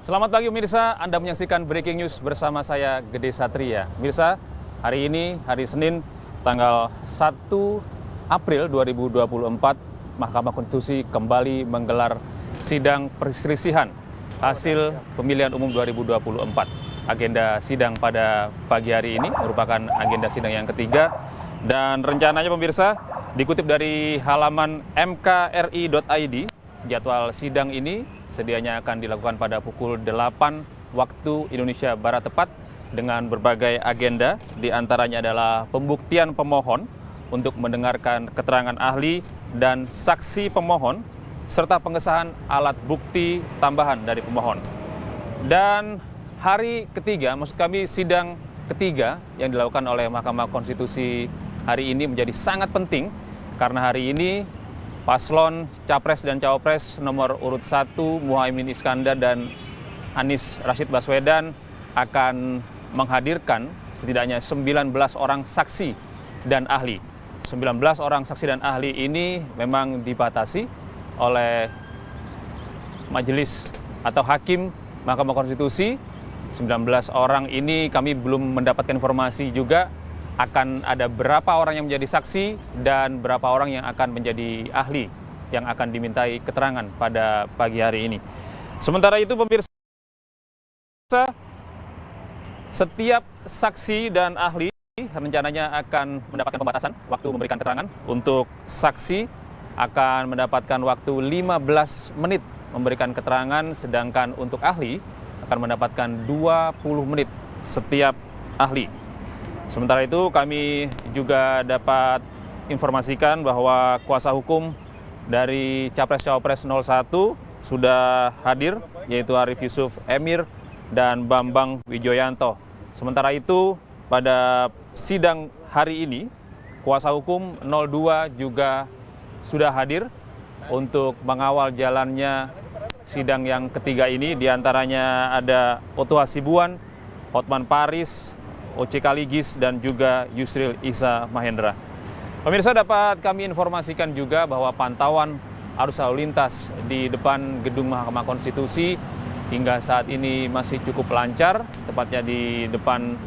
Selamat pagi pemirsa, Anda menyaksikan Breaking News bersama saya Gede Satria. Pemirsa, hari ini hari Senin tanggal 1 April 2024, Mahkamah Konstitusi kembali menggelar sidang perselisihan hasil pemilihan umum 2024. Agenda sidang pada pagi hari ini merupakan agenda sidang yang ketiga dan rencananya pemirsa dikutip dari halaman mkri.id, jadwal sidang ini sedianya akan dilakukan pada pukul 8 waktu Indonesia Barat tepat dengan berbagai agenda, diantaranya adalah pembuktian pemohon untuk mendengarkan keterangan ahli dan saksi pemohon, serta pengesahan alat bukti tambahan dari pemohon. Dan hari ketiga, maksud kami sidang ketiga yang dilakukan oleh Mahkamah Konstitusi hari ini menjadi sangat penting karena hari ini paslon Capres dan Cawapres nomor urut 1 Muhaimin Iskandar dan Anies Rashid Baswedan akan menghadirkan setidaknya 19 orang saksi dan ahli. 19 orang saksi dan ahli ini memang dibatasi oleh majelis atau hakim Mahkamah Konstitusi. 19 orang ini kami belum mendapatkan informasi juga akan ada berapa orang yang menjadi saksi dan berapa orang yang akan menjadi ahli yang akan dimintai keterangan pada pagi hari ini. Sementara itu pemirsa, setiap saksi dan ahli rencananya akan mendapatkan pembatasan waktu memberikan keterangan. Untuk saksi akan mendapatkan waktu 15 menit memberikan keterangan, sedangkan untuk ahli akan mendapatkan 20 menit setiap ahli. Sementara itu kami juga dapat informasikan bahwa kuasa hukum dari Capres-Cawapres 01 sudah hadir, yaitu Arief Yusuf Emir dan Bambang Wijoyanto. Sementara itu pada sidang hari ini kuasa hukum 02 juga sudah hadir untuk mengawal jalannya sidang yang ketiga ini. Di antaranya ada Oto Hasibuan, Hotman Paris, Oce Kaligis, dan juga Yusril Ihsa Mahendra. Pemirsa, dapat kami informasikan juga bahwa pantauan arus lalu lintas di depan gedung Mahkamah Konstitusi hingga saat ini masih cukup lancar, tepatnya di depan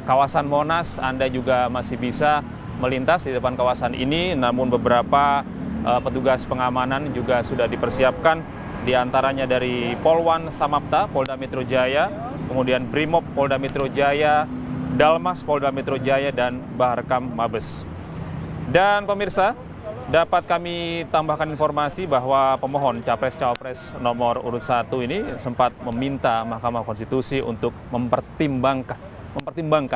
kawasan Monas. Anda juga masih bisa melintas di depan kawasan ini, namun beberapa petugas pengamanan juga sudah dipersiapkan, di antaranya dari Polwan Samapta, Polda Metro Jaya, kemudian Brimob Polda Metro Jaya, Dalmas Polda Metro Jaya, dan Baharkam Mabes. Dan pemirsa, dapat kami tambahkan informasi bahwa pemohon Capres-Cawapres nomor urut 1 ini sempat meminta Mahkamah Konstitusi untuk mempertimbangkan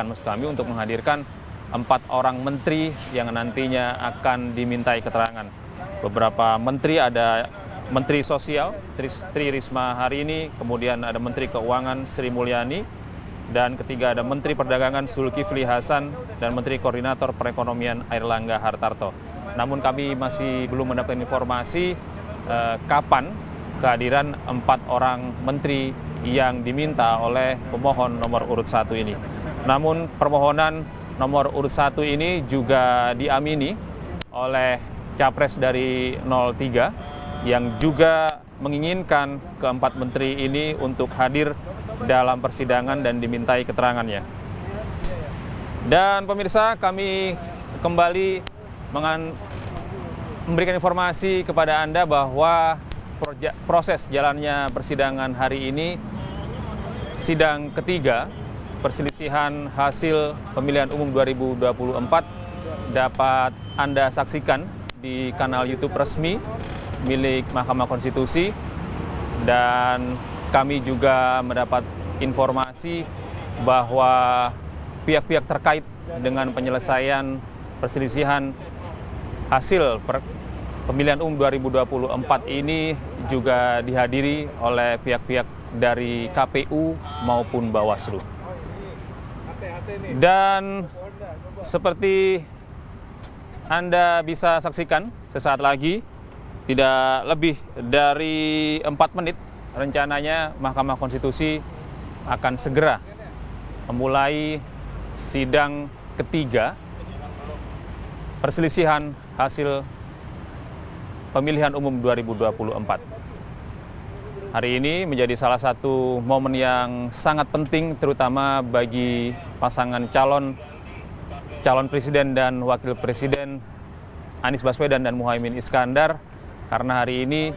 maksud kami untuk menghadirkan 4 orang menteri yang nantinya akan dimintai keterangan. Beberapa menteri, ada Menteri Sosial Tri Risma hari ini, kemudian ada Menteri Keuangan Sri Mulyani, dan ketiga ada Menteri Perdagangan Zulkifli Hasan dan Menteri Koordinator Perekonomian Airlangga Hartarto. Namun kami masih belum mendapatkan informasi kapan kehadiran 4 orang menteri yang diminta oleh pemohon nomor urut 1 ini. Namun permohonan nomor urut 1 ini juga diamini oleh Capres dari 03 yang juga menginginkan keempat menteri ini untuk hadir dalam persidangan dan dimintai keterangannya. Dan pemirsa, kami kembali memberikan informasi kepada Anda bahwa proses jalannya persidangan hari ini, sidang ketiga perselisihan hasil pemilihan umum 2024, dapat Anda saksikan di kanal YouTube resmi milik Mahkamah Konstitusi. Dan kami juga mendapat informasi bahwa pihak-pihak terkait dengan penyelesaian perselisihan hasil pemilihan umum 2024 ini juga dihadiri oleh pihak-pihak dari KPU maupun Bawaslu. Dan seperti Anda bisa saksikan sesaat lagi, tidak lebih dari 4 menit, rencananya Mahkamah Konstitusi akan segera memulai sidang ketiga perselisihan hasil pemilihan umum 2024. Hari ini menjadi salah satu momen yang sangat penting terutama bagi pasangan calon presiden dan wakil presiden Anies Baswedan dan Muhaimin Iskandar, karena hari ini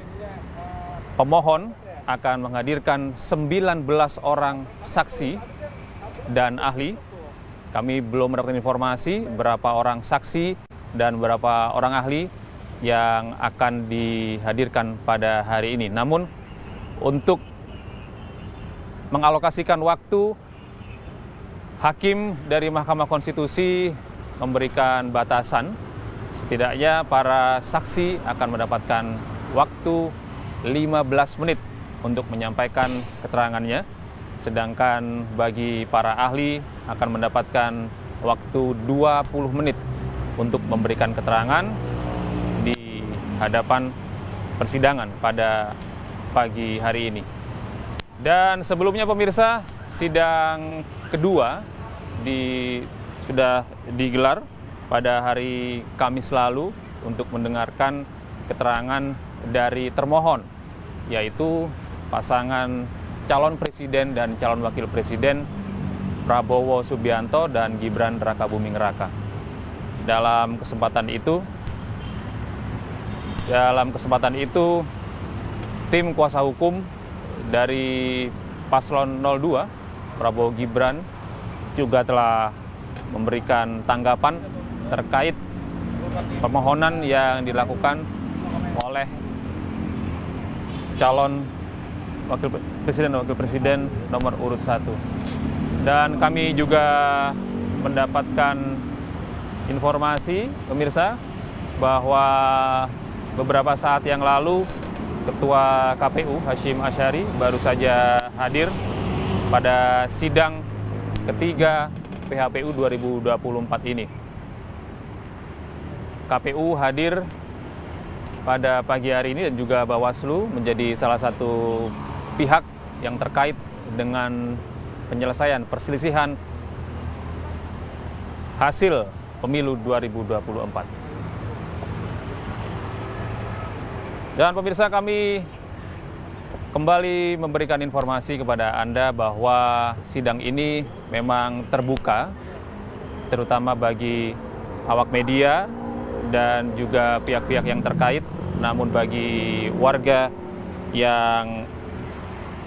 pemohon akan menghadirkan 19 orang saksi dan ahli. Kami belum mendapatkan informasi berapa orang saksi dan berapa orang ahli yang akan dihadirkan pada hari ini. Namun untuk mengalokasikan waktu, hakim dari Mahkamah Konstitusi memberikan batasan, setidaknya para saksi akan mendapatkan waktu 15 menit untuk menyampaikan keterangannya, sedangkan bagi para ahli akan mendapatkan waktu 20 menit untuk memberikan keterangan di hadapan persidangan pada pagi hari ini. Dan sebelumnya pemirsa, sidang kedua sudah digelar pada hari Kamis lalu untuk mendengarkan keterangan dari termohon, yaitu pasangan calon presiden dan calon wakil presiden Prabowo Subianto dan Gibran Rakabuming Raka. Dalam kesempatan itu, tim kuasa hukum dari Paslon 02, Prabowo Gibran, juga telah memberikan tanggapan terkait permohonan yang dilakukan oleh calon wakil presiden nomor urut 1. Dan kami juga mendapatkan informasi, pemirsa, bahwa beberapa saat yang lalu Ketua KPU Hashim Asyari baru saja hadir pada sidang ketiga PHPU 2024 ini. KPU hadir pada pagi hari ini dan juga Bawaslu menjadi salah satu pihak yang terkait dengan penyelesaian perselisihan hasil pemilu 2024. Dan pemirsa, kami kembali memberikan informasi kepada Anda bahwa sidang ini memang terbuka, terutama bagi awak media dan juga pihak-pihak yang terkait. Namun bagi warga yang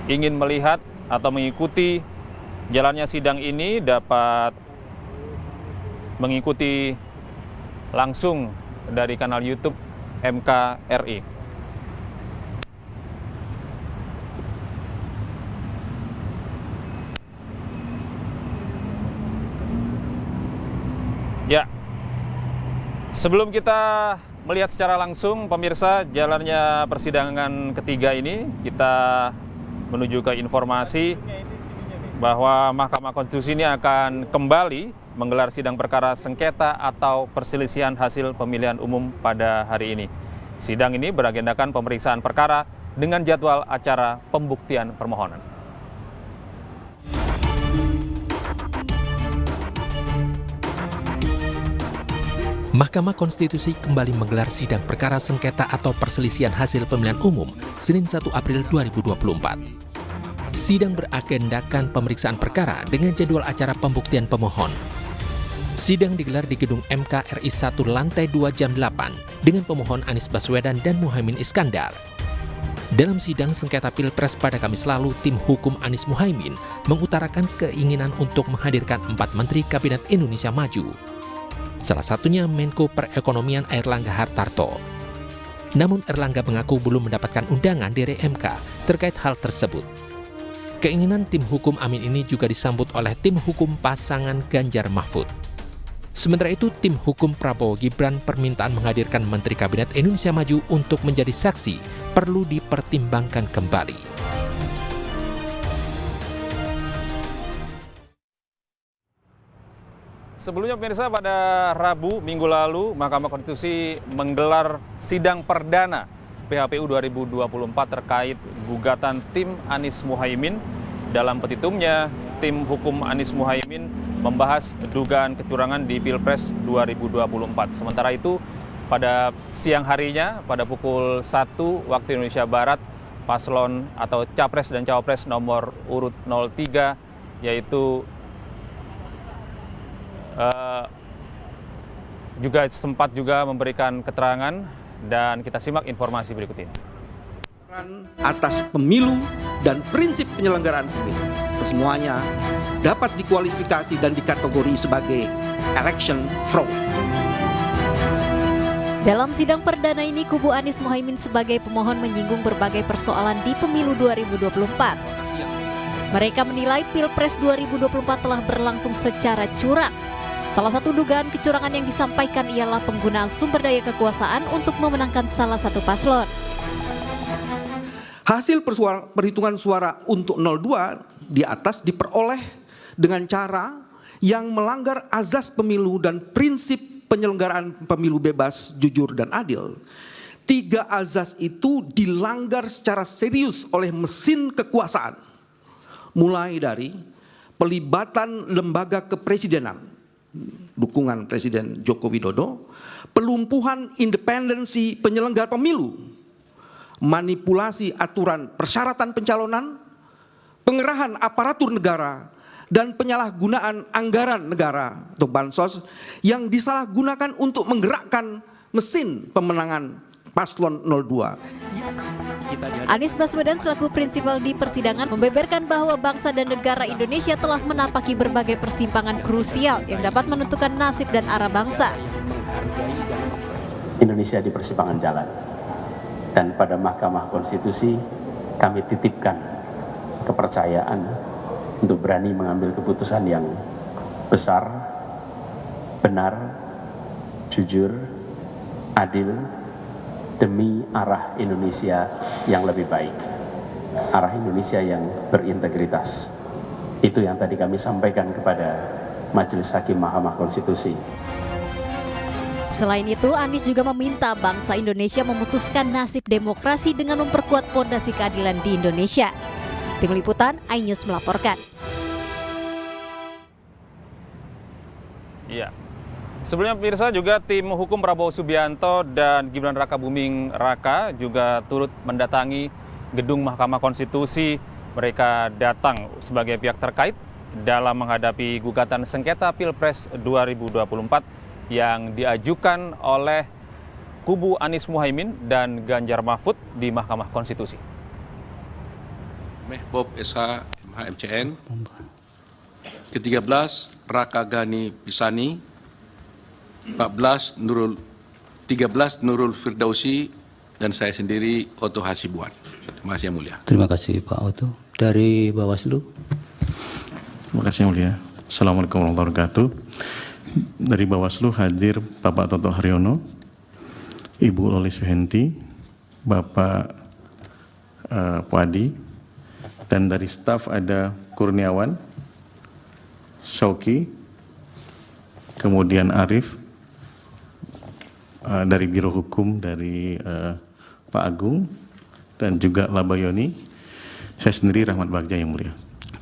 ingin melihat atau mengikuti jalannya sidang ini dapat mengikuti langsung dari kanal YouTube MKRI. Ya, sebelum kita melihat secara langsung, pemirsa, jalannya persidangan ketiga ini, kita menuju ke informasi bahwa Mahkamah Konstitusi ini akan kembali menggelar sidang perkara sengketa atau perselisihan hasil pemilihan umum pada hari ini. Sidang ini beragendakan pemeriksaan perkara dengan jadwal acara pembuktian permohonan. Mahkamah Konstitusi kembali menggelar sidang perkara sengketa atau perselisihan hasil pemilihan umum Senin 1 April 2024. Sidang beragendakan pemeriksaan perkara dengan jadwal acara pembuktian pemohon. Sidang digelar di gedung MKRI 1 lantai 2 jam 8 dengan pemohon Anies Baswedan dan Muhaimin Iskandar. Dalam sidang sengketa Pilpres pada Kamis lalu, tim hukum Anies Muhaimin mengutarakan keinginan untuk menghadirkan 4 Menteri Kabinet Indonesia Maju. Salah satunya Menko Perekonomian Airlangga Hartarto. Namun Erlangga mengaku belum mendapatkan undangan dari MK terkait hal tersebut. Keinginan tim hukum Amin ini juga disambut oleh tim hukum pasangan Ganjar Mahfud. Sementara itu, tim hukum Prabowo Gibran permintaan menghadirkan Menteri Kabinet Indonesia Maju untuk menjadi saksi perlu dipertimbangkan kembali. Sebelumnya pemirsa, pada Rabu minggu lalu Mahkamah Konstitusi menggelar sidang perdana PHPU 2024 terkait gugatan tim Anies Muhaimin. Dalam petitumnya, tim hukum Anies Muhaimin membahas dugaan kecurangan di Pilpres 2024. Sementara itu, pada siang harinya, pada pukul 1 waktu Indonesia Barat, paslon atau Capres dan Cawapres nomor urut 03, yaitu juga sempat juga memberikan keterangan, dan kita simak informasi berikut ini. Atas pemilu dan prinsip penyelenggaraan pemilu, kesemuanya dapat dikualifikasi dan dikategori sebagai election fraud. Dalam sidang perdana ini, kubu Anies Mohaimin sebagai pemohon menyinggung berbagai persoalan di pemilu 2024. Mereka menilai Pilpres 2024 telah berlangsung secara curang. Salah satu dugaan kecurangan yang disampaikan ialah penggunaan sumber daya kekuasaan untuk memenangkan salah satu paslon. Hasil perhitungan suara untuk 02 di atas diperoleh dengan cara yang melanggar azas pemilu dan prinsip penyelenggaraan pemilu bebas, jujur, dan adil. 3 azas itu dilanggar secara serius oleh mesin kekuasaan, mulai dari pelibatan lembaga kepresidenan, dukungan Presiden Joko Widodo, pelumpuhan independensi penyelenggara pemilu, manipulasi aturan persyaratan pencalonan, pengerahan aparatur negara, dan penyalahgunaan anggaran negara atau bansos yang disalahgunakan untuk menggerakkan mesin pemenangan paslon 02. Anies Baswedan selaku prinsipal di persidangan membeberkan bahwa bangsa dan negara Indonesia telah menapaki berbagai persimpangan krusial yang dapat menentukan nasib dan arah bangsa. Indonesia di persimpangan jalan, dan pada Mahkamah Konstitusi kami titipkan kepercayaan untuk berani mengambil keputusan yang besar, benar, jujur, adil, demi arah Indonesia yang lebih baik, arah Indonesia yang berintegritas. Itu yang tadi kami sampaikan kepada Majelis Hakim Mahkamah Konstitusi. Selain itu, Anies juga meminta bangsa Indonesia memutuskan nasib demokrasi dengan memperkuat fondasi keadilan di Indonesia. Tim Liputan, iNews melaporkan. Iya. Sebelumnya pemirsa, juga tim hukum Prabowo Subianto dan Gibran Rakabuming Raka juga turut mendatangi gedung Mahkamah Konstitusi. Mereka datang sebagai pihak terkait dalam menghadapi gugatan sengketa Pilpres 2024 yang diajukan oleh kubu Anies Mohaimin dan Ganjar Mahfud di Mahkamah Konstitusi. Bob SH MHMCN, ke-13 Raka Gani Pisani, 13 Nurul Firdausi, dan saya sendiri Oto Hasibuan. Terima kasih yang mulia. Terima kasih Pak Oto. Dari Bawaslu. Terima kasih yang mulia. Assalamualaikum warahmatullahi wabarakatuh. Dari Bawaslu hadir Bapak Toto Haryono, Ibu Loli Suhenti, Bapak Puadi, dan dari staf ada Kurniawan, Shoki, kemudian Arif, dari Biro Hukum dari Pak Agung, dan juga Labayoni, saya sendiri Rahmat Bagja yang mulia.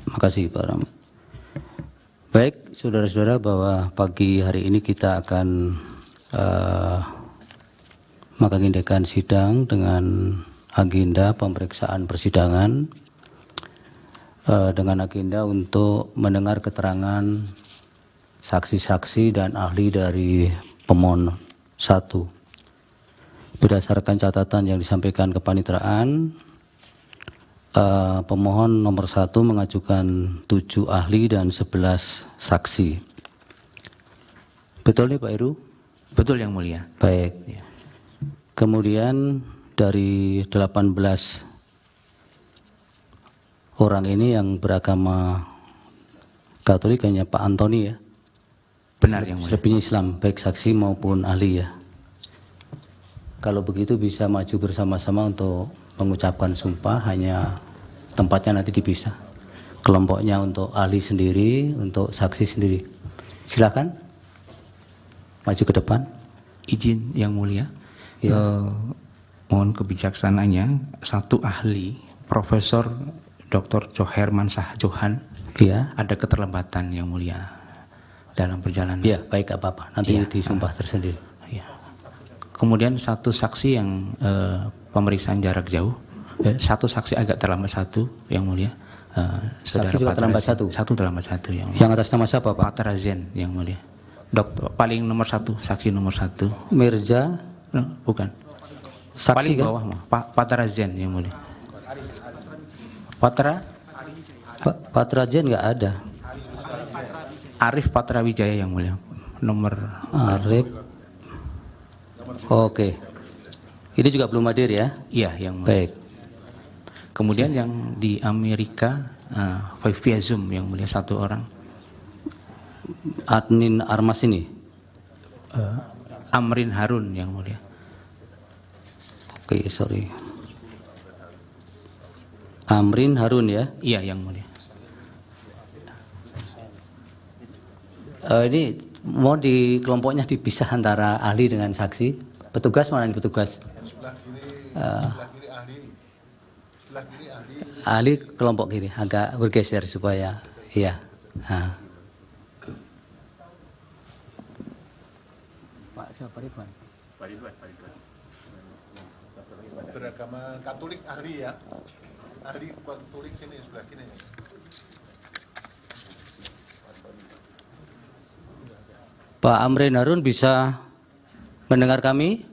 Terima kasih Pak Ram. Baik, saudara-saudara, bahwa pagi hari ini kita akan mengagendakan sidang dengan agenda pemeriksaan persidangan dengan agenda untuk mendengar keterangan saksi-saksi dan ahli dari pemohon 1. Berdasarkan catatan yang disampaikan kepaniteraan, pemohon nomor 1 mengajukan 7 ahli dan 11 saksi. Betul nih Pak Heru? Betul yang mulia. Baik. Kemudian dari 18 orang ini yang beragama Katolik hanya Pak Antoni ya? Benar yang mulia. Selebihnya Islam, baik saksi maupun ahli ya. Kalau begitu bisa maju bersama-sama untuk mengucapkan sumpah, hanya tempatnya nanti dipisah. Kelompoknya untuk ahli sendiri, untuk saksi sendiri. Silakan maju ke depan. Izin yang mulia. Ya. Mohon kebijaksanaannya, satu ahli, Profesor Dr. Joherman Shah Johan, Ya. ada keterlambatan yang mulia dalam perjalanan. Ya, baik, apa-apa. Nanti Ya. disumpah tersendiri. Ya. Kemudian satu saksi yang pemeriksaan jarak jauh, Satu saksi agak terlambat satu, Yang Mulia. Saudara Saksi juga terlambat Patra satu? Satu terlambat satu, Yang Mulia. Yang atas nama siapa, Pak? Patra Zen, Yang Mulia. Dokter paling nomor satu, saksi nomor satu. Mirza, Bukan. saksi Paling kan? bawah mah, Patra Zen, Yang Mulia. Patra Jen nggak ada. Arif Patra Wijaya, Yang Mulia. Nomor Arif. Oke. Ini juga belum hadir ya? iya, Yang Mulia. Baik. Kemudian yang di Amerika via Zoom, Yang Mulia, satu orang. Admin Armas ini. Amrin Harun, Yang Mulia. Oke, sorry. Amrin Harun ya. Iya, Yang Mulia. Ini mau di kelompoknya dipisah antara ahli dengan saksi. Petugas mana nih petugas? Ahli kelompok kiri, agak bergeser supaya iya. Nah. Pak siapa Ridwan? Beragama Katolik ahli ya. Ahli Katolik sini sebelah kiri. Pak Amrin Harun bisa mendengar kami?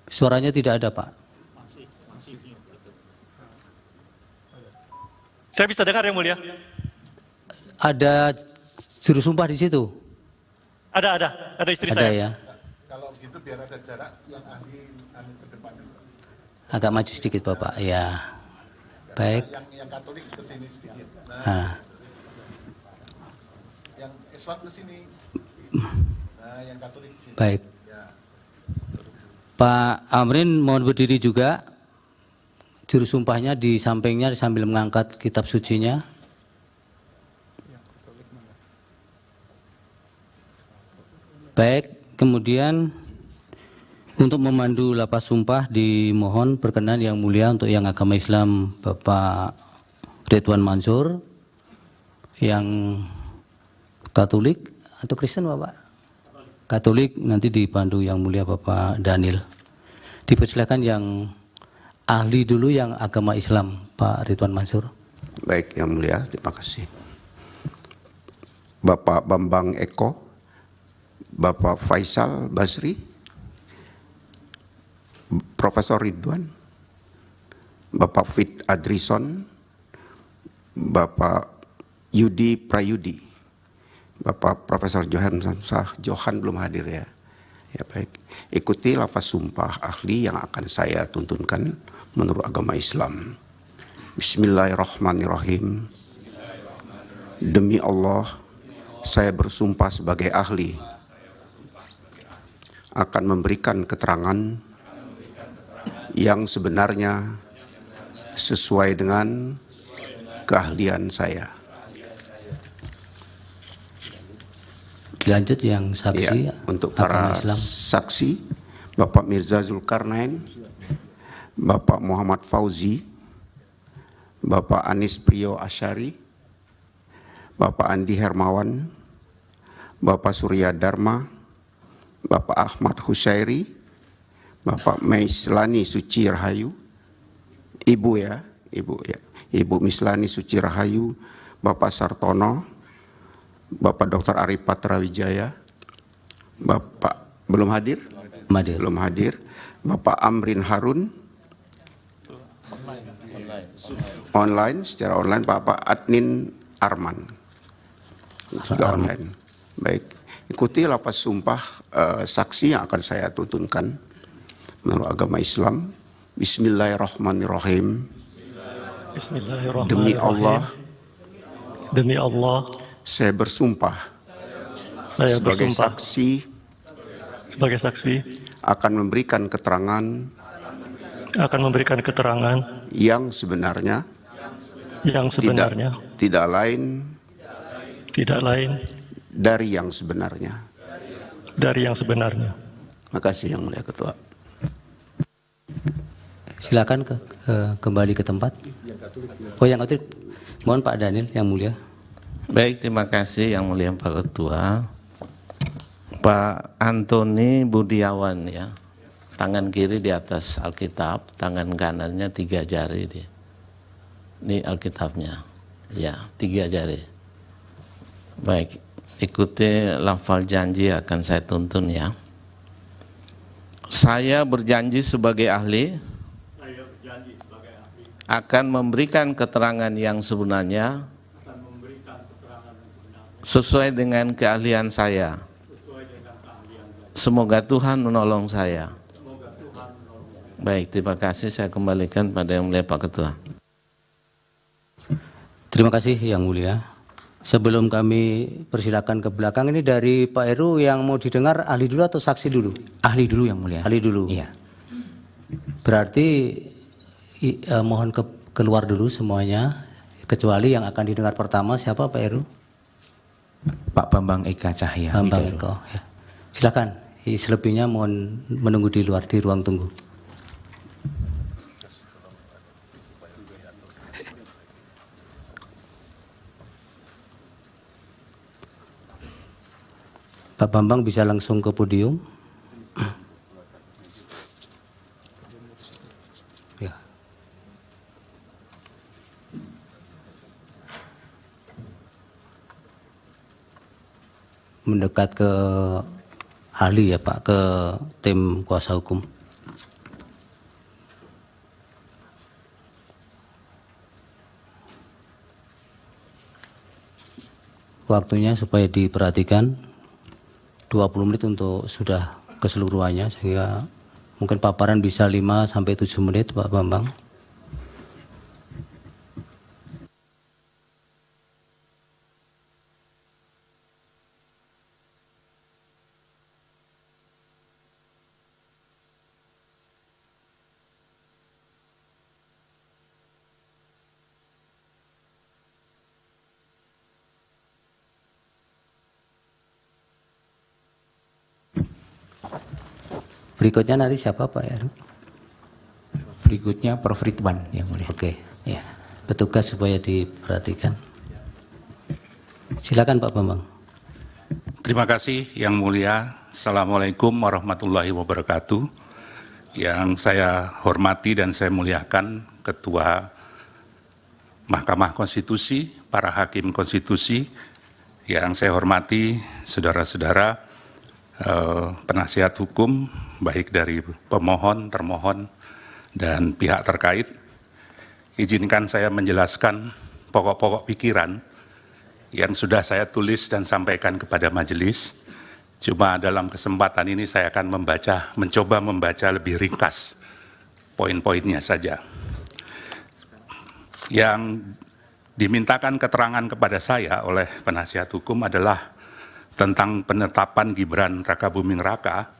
Suaranya tidak ada, Pak. Saya bisa dengar, Yang Mulia. Ada juru sumpah di situ? Ada istri Ada saya. ya. Kalau begitu biar ada jarak yang ahli ke depan. Agak maju sedikit, Bapak. Ya. Baik. Yang Katolik ke sini sedikit. Nah. Yang Islam ke sini. Nah, yang Katolik ke sini. Baik. Ya. Pak Amrin mohon berdiri juga. Juru sumpahnya di sampingnya sambil mengangkat kitab sucinya. Baik, kemudian untuk memandu lapas sumpah dimohon berkenan Yang Mulia untuk yang agama Islam Bapak Ridwan Mansur, yang Katolik atau Kristen Bapak? Katolik nanti dipandu Yang Mulia Bapak Daniel. Dipersilakan yang ahli dulu yang agama Islam Pak Ridwan Mansur. Baik, Yang Mulia, terima kasih. Bapak Bambang Eko, Bapak Faisal Basri, Profesor Ridwan, Bapak Fit Adrison, Bapak Yudi Prayudi, Bapak Profesor Johan Samsah, Johan belum hadir ya. Ya baik, ikuti lafaz sumpah ahli yang akan saya tuntunkan menurut agama Islam. Bismillahirrahmanirrahim. Demi Allah, saya bersumpah sebagai ahli akan memberikan keterangan yang sebenarnya sesuai dengan keahlian saya. Dilanjut yang saksi ya, untuk para Islam. Saksi, Bapak Mirza Zulkarnain, Bapak Muhammad Fauzi, Bapak Anis Priyo Asyari, Bapak Andi Hermawan, Bapak Surya Dharma, Bapak Ahmad Husairi, Bapak Maislani Suci Rahayu, Ibu ya, Ibu Mislani Suci Rahayu, Bapak Sartono, Bapak Dr. Arif Patra Wijaya, Bapak belum hadir? Belum hadir. Bapak Amrin Harun, online, secara online, Bapak Adnin Arman, juga online. Baik, ikuti lafaz sumpah saksi yang akan saya tuntunkan menurut agama Islam. Bismillahirrahmanirrahim. Bismillahirrahmanirrahim. Demi Allah. Saya bersumpah. Sebagai saksi. Akan memberikan keterangan. Yang sebenarnya. Tidak lain. Dari yang sebenarnya. Terima kasih Yang Mulia Ketua. Silakan kembali ke tempat. Oh yang Katolik, mohon Pak Daniel Yang Mulia. Baik, terima kasih Yang Mulia Pak Ketua. Pak Antoni Budiawan ya. tangan kiri di atas Alkitab, tangan kanannya 3 jari dia. Ini Alkitabnya, ya 3 jari. Baik, ikuti lafal janji akan saya tuntun ya. Saya berjanji sebagai ahli akan memberikan keterangan yang sebenarnya sesuai dengan keahlian saya. Semoga Tuhan menolong saya. Baik, terima kasih. Saya kembalikan pada Yang Mulia Pak Ketua. Terima kasih Yang Mulia. Sebelum kami persilakan ke belakang, ini dari Pak Heru yang mau didengar ahli dulu atau saksi dulu? Ahli dulu Yang Mulia. Ahli dulu. Iya. Berarti mohon keluar dulu semuanya, kecuali yang akan didengar pertama siapa Pak Heru? Pak Bambang Eka Cahya. Bambang Eka. Ya. Silakan. Selebihnya mohon menunggu di luar di ruang tunggu. Pak Bambang bisa langsung ke podium. Ya. Mendekat ke ahli ya Pak, ke tim kuasa hukum. Waktunya supaya diperhatikan 20 menit untuk sudah keseluruhannya, sehingga mungkin paparan bisa 5-7 menit Pak Bambang. Berikutnya nanti siapa Pak Heru? Berikutnya Prof. Ridwan Yang Mulia. Oke, ya. Petugas supaya diperhatikan. Silakan Pak Bambang. Terima kasih Yang Mulia. Assalamualaikum warahmatullahi wabarakatuh. Yang saya hormati dan saya muliakan Ketua Mahkamah Konstitusi, para hakim konstitusi, yang saya hormati saudara-saudara penasihat hukum, baik dari pemohon, termohon, dan pihak terkait. Izinkan saya menjelaskan pokok-pokok pikiran yang sudah saya tulis dan sampaikan kepada majelis. Cuma dalam kesempatan ini saya akan mencoba membaca lebih ringkas poin-poinnya saja. Yang dimintakan keterangan kepada saya oleh penasihat hukum adalah tentang penetapan Gibran Rakabuming Raka,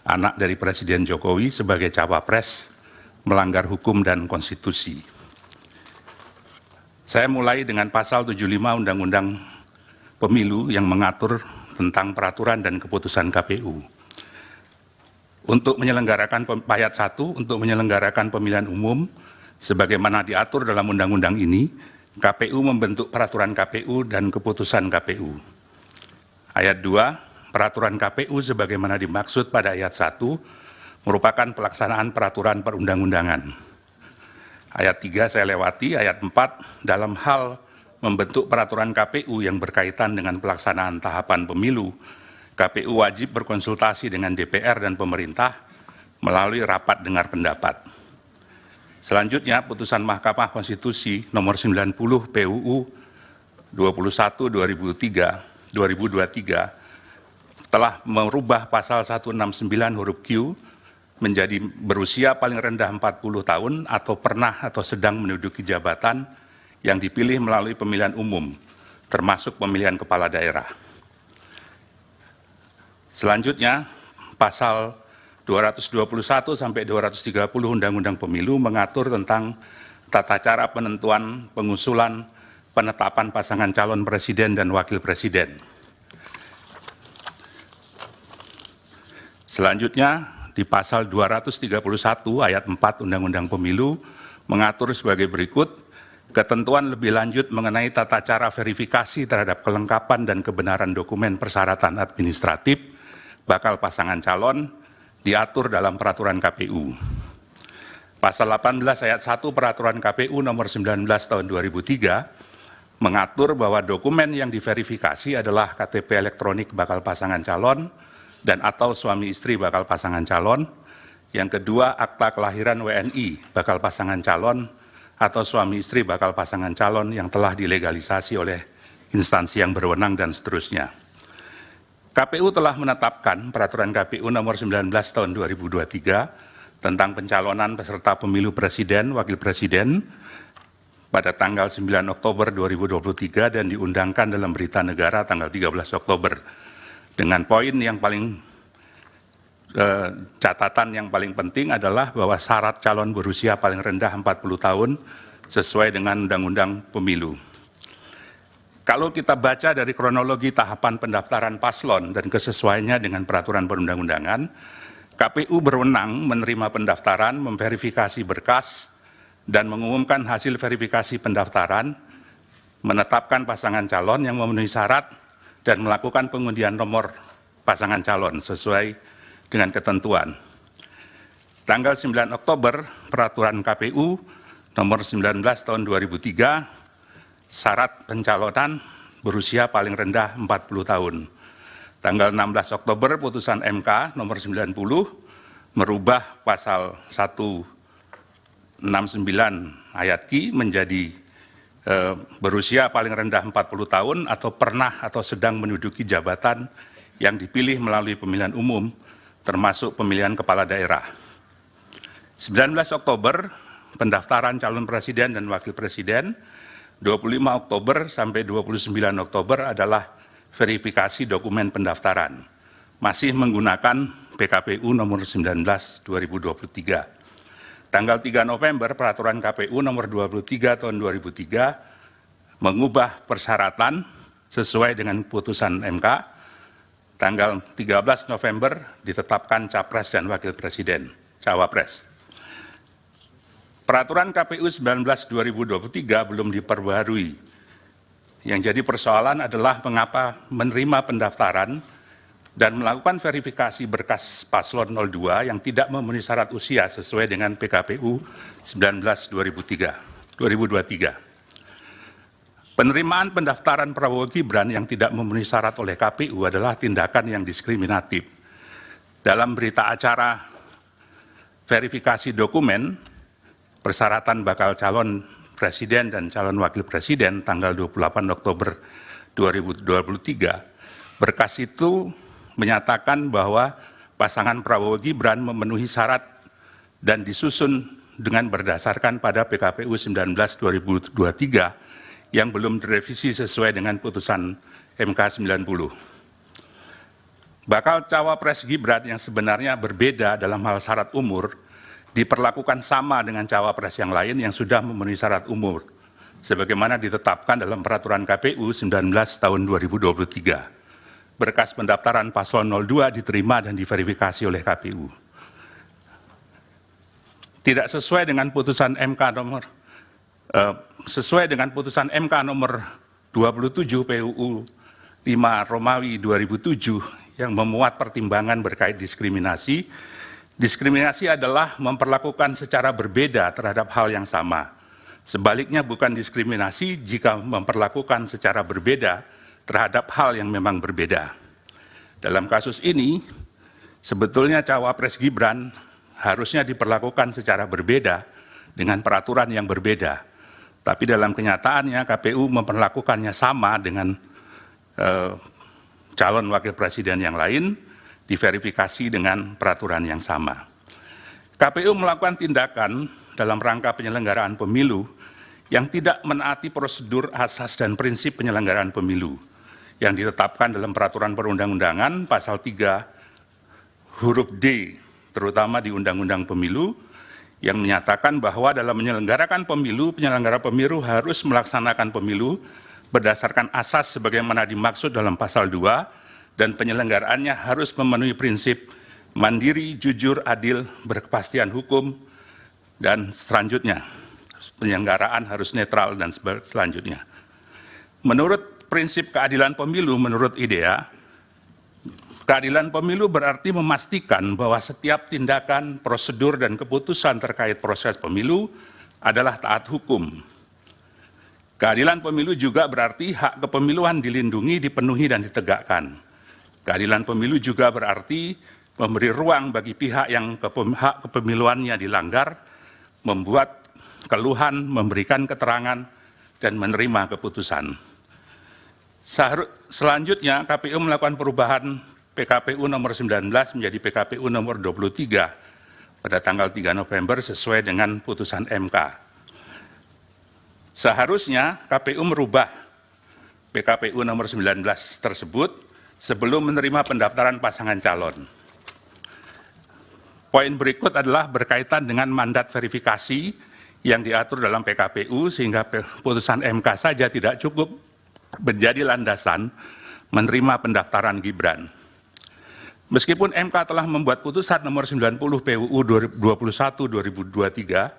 anak dari Presiden Jokowi, sebagai cawapres melanggar hukum dan konstitusi. Saya mulai dengan pasal 75 Undang-Undang Pemilu yang mengatur tentang peraturan dan keputusan KPU. Untuk menyelenggarakan ayat 1, untuk menyelenggarakan pemilihan umum, sebagaimana diatur dalam undang-undang ini, KPU membentuk peraturan KPU dan keputusan KPU. Ayat 2, peraturan KPU sebagaimana dimaksud pada ayat 1 merupakan pelaksanaan peraturan perundang-undangan. Ayat 3 saya lewati, ayat 4 dalam hal membentuk peraturan KPU yang berkaitan dengan pelaksanaan tahapan pemilu, KPU wajib berkonsultasi dengan DPR dan pemerintah melalui rapat dengar pendapat. Selanjutnya, putusan Mahkamah Konstitusi nomor 90 PUU 21/2023 telah merubah pasal 169 huruf Q menjadi berusia paling rendah 40 tahun atau pernah atau sedang menduduki jabatan yang dipilih melalui pemilihan umum, termasuk pemilihan kepala daerah. Selanjutnya, pasal 221 sampai 230 Undang-Undang Pemilu mengatur tentang tata cara penentuan, pengusulan, penetapan pasangan calon presiden dan wakil presiden. Selanjutnya, di pasal 231 ayat 4 Undang-Undang Pemilu mengatur sebagai berikut, ketentuan lebih lanjut mengenai tata cara verifikasi terhadap kelengkapan dan kebenaran dokumen persyaratan administratif bakal pasangan calon diatur dalam peraturan KPU. Pasal 18 ayat 1 peraturan KPU nomor 19 tahun 2003 mengatur bahwa dokumen yang diverifikasi adalah KTP elektronik bakal pasangan calon dan atau suami istri bakal pasangan calon. Yang kedua, akta kelahiran WNI bakal pasangan calon atau suami istri bakal pasangan calon yang telah dilegalisasi oleh instansi yang berwenang dan seterusnya. KPU telah menetapkan peraturan KPU nomor 19 tahun 2023 tentang pencalonan peserta pemilu presiden, wakil presiden pada tanggal 9 Oktober 2023 dan diundangkan dalam berita negara tanggal 13 Oktober. Dengan poin yang paling catatan yang paling penting adalah bahwa syarat calon berusia paling rendah 40 tahun sesuai dengan Undang-Undang Pemilu. Kalau kita baca dari kronologi tahapan pendaftaran paslon dan kesesuaiannya dengan peraturan perundang-undangan, KPU berwenang menerima pendaftaran, memverifikasi berkas, dan mengumumkan hasil verifikasi pendaftaran, menetapkan pasangan calon yang memenuhi syarat, dan melakukan pengundian nomor pasangan calon sesuai dengan ketentuan. Tanggal 9 Oktober, peraturan KPU nomor 19 tahun 2003, syarat pencalonan berusia paling rendah 40 tahun. Tanggal 16 Oktober, putusan MK nomor 90 merubah pasal 169 ayat Q menjadi berusia paling rendah 40 tahun atau pernah atau sedang menduduki jabatan yang dipilih melalui pemilihan umum, termasuk pemilihan kepala daerah. 19 Oktober, pendaftaran calon presiden dan wakil presiden. 25 Oktober sampai 29 Oktober adalah verifikasi dokumen pendaftaran. Masih menggunakan PKPU nomor 19 2023. Tanggal 3 November, peraturan KPU nomor 23 tahun 2003 mengubah persyaratan sesuai dengan putusan MK. Tanggal 13 November ditetapkan capres dan wakil presiden, cawapres. Peraturan KPU 19 2023 belum diperbarui. Yang jadi persoalan adalah mengapa menerima pendaftaran dan melakukan verifikasi berkas paslon 02 yang tidak memenuhi syarat usia sesuai dengan PKPU 19 2023. Penerimaan pendaftaran Prabowo Gibran yang tidak memenuhi syarat oleh KPU adalah tindakan yang diskriminatif. Dalam berita acara verifikasi dokumen, persyaratan bakal calon presiden dan calon wakil presiden tanggal 28 Oktober 2023, berkas itu menyatakan bahwa pasangan Prabowo Gibran memenuhi syarat dan disusun dengan berdasarkan pada PKPU 19 2023 yang belum direvisi sesuai dengan putusan MK 90. Bakal cawapres Gibran yang sebenarnya berbeda dalam hal syarat umur diperlakukan sama dengan cawapres yang lain yang sudah memenuhi syarat umur, sebagaimana ditetapkan dalam peraturan KPU 19 tahun 2023. Berkas pendaftaran paslon 02 diterima dan diverifikasi oleh KPU. Tidak sesuai dengan putusan MK nomor 27 PUU 5 Romawi 2007 yang memuat pertimbangan berkait diskriminasi. Diskriminasi adalah memperlakukan secara berbeda terhadap hal yang sama. Sebaliknya bukan diskriminasi jika memperlakukan secara berbeda terhadap hal yang memang berbeda. Dalam kasus ini, sebetulnya cawapres Gibran harusnya diperlakukan secara berbeda dengan peraturan yang berbeda. Tapi dalam kenyataannya KPU memperlakukannya sama dengan calon wakil presiden yang lain, diverifikasi dengan peraturan yang sama. KPU melakukan tindakan dalam rangka penyelenggaraan pemilu yang tidak menaati prosedur asas dan prinsip penyelenggaraan pemilu yang ditetapkan dalam peraturan perundang-undangan pasal 3 huruf D, terutama di Undang-Undang Pemilu, yang menyatakan bahwa dalam menyelenggarakan pemilu, penyelenggara pemilu harus melaksanakan pemilu berdasarkan asas sebagaimana dimaksud dalam pasal 2, dan penyelenggaraannya harus memenuhi prinsip mandiri, jujur, adil, berkepastian hukum, dan selanjutnya. Penyelenggaraan harus netral dan selanjutnya. Menurut prinsip keadilan pemilu, menurut IDEA, Keadilan pemilu berarti memastikan bahwa setiap tindakan, prosedur, dan keputusan terkait proses pemilu adalah taat hukum. Keadilan pemilu juga berarti hak kepemiluan dilindungi, dipenuhi, dan ditegakkan. Keadilan pemilu juga berarti memberi ruang bagi pihak yang hak kepemiluannya dilanggar, membuat keluhan, memberikan keterangan, dan menerima keputusan. Selanjutnya, KPU melakukan perubahan PKPU nomor 19 menjadi PKPU nomor 23 pada tanggal 3 November sesuai dengan putusan MK. Seharusnya KPU merubah PKPU nomor 19 tersebut sebelum menerima pendaftaran pasangan calon. Poin berikut adalah berkaitan dengan mandat verifikasi yang diatur dalam PKPU sehingga putusan MK saja tidak cukup menjadi landasan menerima pendaftaran Gibran. Meskipun MK telah membuat putusan nomor 90 PUU 21/2023,